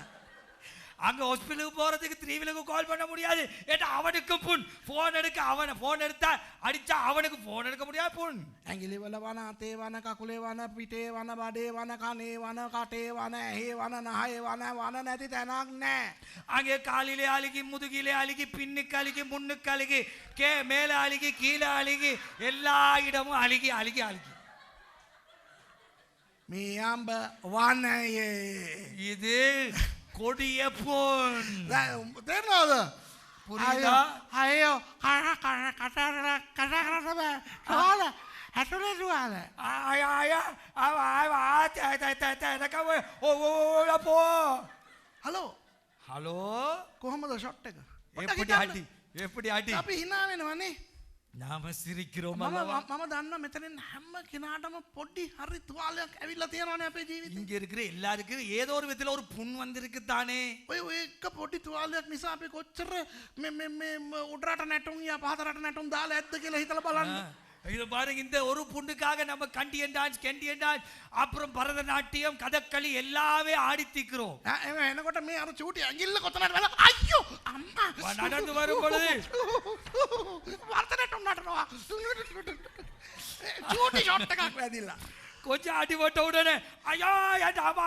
அங்க ஹாஸ்பிட்டலுக்கு போறதுக்கு த்ரீவிலுக்கு கால் பண்ண முடியாது ஏட்டா அவனுக்கு புண் போன் எடுக்க அவனை போன் எடுத்தா அடிச்சா அவனுக்கு போன் எடுக்க முடியாது புண் ඇඟිලි වල වන අතේ වන කකුලේ වන පිටේ වන බඩේ වන කනේ වන කටේ වන ඇහි වන නහයේ වන නැති තැනක් නෑ அங்கே காலிலே அழுகி முதுகிலே அழுகி பின்னுக்கு அழுகி முன்னுக்கு அழுகி மேல அழுகி கீழே அழுகி எல்லா இடமும் அழுகி அழுகி அழுகி මේ අම්බ වනයේ இது கொடிய புண் තේරෙනවද புரியுதா? අයියෝ කතා කරන්න බෑ සෝල හැටුනේ දුවාද போ හලෝ ஹலோ කොහොමද ෂොට් එක எப்படி அடி எப்படி அடி අපි hina වෙනවනේ நாம சிரிக்கிறோம் මම දන්න මෙතනින් හැම කෙනාටම පොඩි හරි තුවාලයක් ඇවිල්ලා තියෙනවනේ අපේ ජීවිතේ இங்க இருக்கிற எல்லாருக்கும் ஏதோ ஒரு விதத்துல ஒரு புண் வந்திருக்கு தானே ඔය එක පොඩි තුවාලයක් නිසා අපි කොච්චර මේ උඩරට නැටුම් යා පහතරට නැටුම් දාලා ඇද්ද කියලා හිතලා බලන්න இது பாருங்க இந்த ஒரு புண்ணுக்காக நம்ம கண்டியன் டான்ஸ் கெண்டியன் டான்ஸ் அப்புறம் பரதநாட்டியம் கதகளி எல்லாமே ஆடி திக்கிறோம் එනකොට මේ අර චූටි ඇඟිල්ල කොතනද වෙලා අයියෝ අම්මා நடந்து வரும் பொழுது වර්තනටුම් නටනවා චූටි ෂොට් එකක් වැදිලා கொஞ்சம் அடி போட்ட உடனே ஐயோ ஏண்டாமா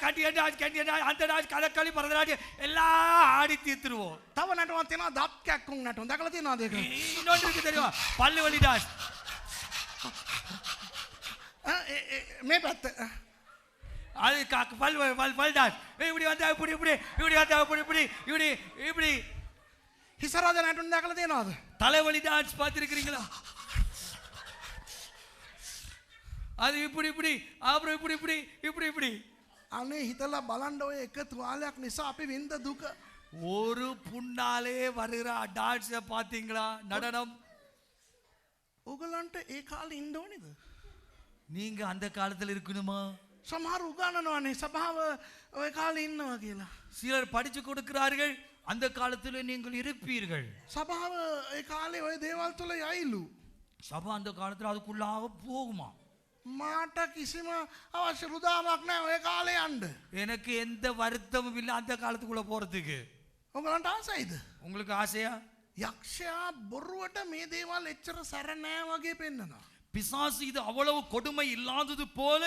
கண்டியன் டான்ஸ் அந்த டான்ஸ் கதகளி பரதநாட்டியம் எல்லாம் ஆடி தீத்துருவோம் තව නටුවක් තියෙනවා දත් කැක්කුම් නටුම් දැකලා තියෙනවද ඒක இன்னொன்று இருக்கு தெரியுமா பல்லு வலி டான்ஸ் මේ පැත්ත அது பல் பல் பல் டான்ஸ் இப்படி வந்தா இப்படி இப்படி இப்படி வந்தா இப்படி இப்படி இப்படி இப்படி හිසරද නටුම් දැකලා තියෙනවද தலைவலி டான்ஸ் பார்த்திருக்கிறீங்களா அது இப்படி இப்படி அப்புறம் இப்படி இப்படி இப்படி இப்படி අනේ හිතලා බලන්න ඔය එක තුවාලයක් නිසා අපි විඳ දුක ஒரு புண்ணாலே வருகிற டான்ஸை பார்த்தீங்களா நடனம் ඔයගලන්ට ඒ කාලේ ඉන්න ඕනේද நீங்க அந்த காலத்துல இருக்கணுமா සමහර උගන්නනවානේ සභාව ඔය කාලේ ඉන්නවා කියලා சிலர் படிச்சு கொடுக்கிறார்கள் அந்த காலத்துல நீங்கள் இருப்பீர்கள் සභාව ඒ කාලේ ඔය දේවල් තුල යයිලු சபை அந்த காலத்துல அதுக்குள்ளாக போகுமா මාට කිසිම අවශ්‍ය රුදාමක් නැහැ ඔය කාලේ යන්න எனக்கு எந்த வருத்தமும் இல்லை அந்த காலத்துக்குள்ள போறதுக்கு ඔයගලන්ට ආසයිද உங்களுக்கு ஆசையா යක්ෂයා බොරුවට මේ දේවල් එච්චර සැර නෑ වගේ පෙන්නනවා பிசாசு இது அவ்வளவு கொடுமை இல்லாதது போல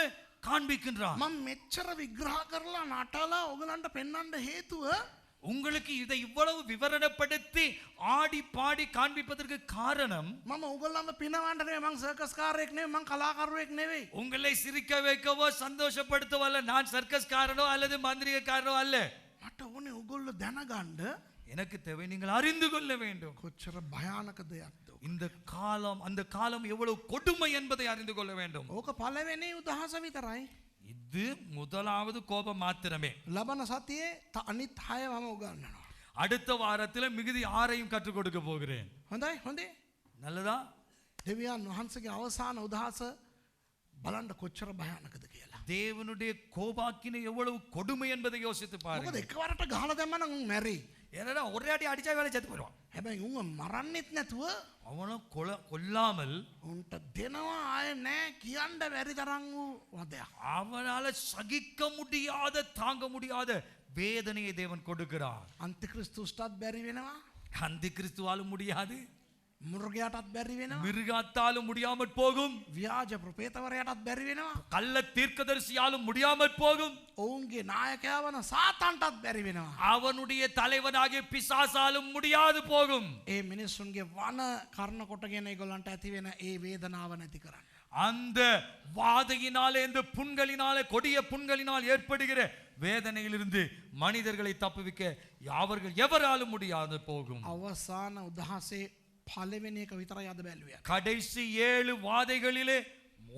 காண்பிக்கின்றான் මම මෙච්චර විග්‍රහ කරලා නටලා ඔයගලන්ට පෙන්වන්න හේතුව உங்களுக்கு இதை இவ்வளவு விவரணப்படுத்தி ஆடி பாடி காண்பிப்பதற்கு காரணம் මම ඔයගොල්ලන්ව පිනවන්න නෙවෙයි මං සර්කස් කාරයෙක් නෙවෙයි මං කලාකරුවෙක් නෙවෙයි உங்களை சிரிக்க வைக்கவோ சந்தோஷப்படுத்தவோ அல்ல நான் சர்க்கஸ் காரனோ அல்லது மந்திரிகக்காரனோ அல்ல මට ඕනේ ඔයගොල්ලෝ දැනගන්න எனக்கு தேவை நீங்கள் அறிந்து கொள்ள வேண்டும் කොච්චර භයානක දෙයක්ද இந்த காலம் அந்த காலம் எவ்வளவு கொடுமை என்பதை அறிந்து கொள்ள வேண்டும் ඕක පළවෙනි උදහස විතරයි இது முதலாவது கோபம் மாத்திரமே ලබන සතියේ අනිත් 6 මම උගන්වනවා அடுத்த வாரத்தில் மிகுதி 6ஐயும் கற்றுக் கொடுக்க போகிறேன் හොඳයි හොඳේ நல்லதா දෙවියන් වහන්සේගේ අවසාන උදහස බලන්න කොච්චර භයානකද කියලා தேவனுடைய கோபாக்கினை எவ்வளவு கொடுமை என்பதை யோசித்து මොකද பாருங்க එකවරට ගහලා දැම්මම උන් මැරෙයි ஏன்னா ஒரே அடி அடிச்சா வேலை செத்து போயிடுவான் හැබැයි උන් මරන්නෙත් නැතුව அவனும் கொல்லாமல் උන්ට දෙනවා ආයේ නෑ කියන්න බැරි තරම් වූ වදයක් அவனால சகிக்க முடியாத தாங்க முடியாத வேதனையை தேவன் கொடுக்கிறார் අන්තික්‍රිස්තුස්ටත් බැරි වෙනවා அந்த கிறிஸ்துவாலும் முடியாது මුර්ගයාටත් බැරි වෙනවා மிருகத்தாலும் முடியாமல் போகும் ව්‍යාජ ප්‍රපේතවරයාටත් බැරි වෙනවා கள்ள தீர்க்கதரிசியாலும் முடியாமல் போகும் ඔවුන්ගේ නායකයා වන සාතන්ටත් බැරි වෙනවා அவனுடைய தலைவனாகிய பிசாசாலும் முடியாது போகும் ඒ මිනිස්සුන්ගේ වන කර්ණ කොටගෙන ඒගොල්ලන්ට ඇති වෙන ඒ වේදනාව නැති කරන්න அந்த வாதையினாலே, இந்த புண்களினாலே, கொடிய புண்களினால் ஏற்படுகிற வேதனையிலிருந்து மனிதர்களை தப்புவிக்க அவர்கள் எவராலும் முடியாது போகும். අවසාන උදහසේ පළවෙනි එක විතරයි අද බැලුවේ. கடைசி 7 வாதைகளிலே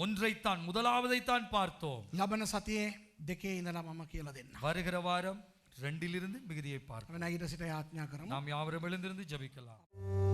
ஒன்றைத்தான், முதலாவதைத்தான் பார்த்தோம். ලබන සතියේ දෙකේ ඉඳලා මම කියලා දෙන්න. வருகிற வாரம் 2 மிகுதியை பார்ப்போம். නැගිට සිට යාඥා කරමු. நாம் யாவரும் எழுந்திருந்து ஜெபிக்கலாம்.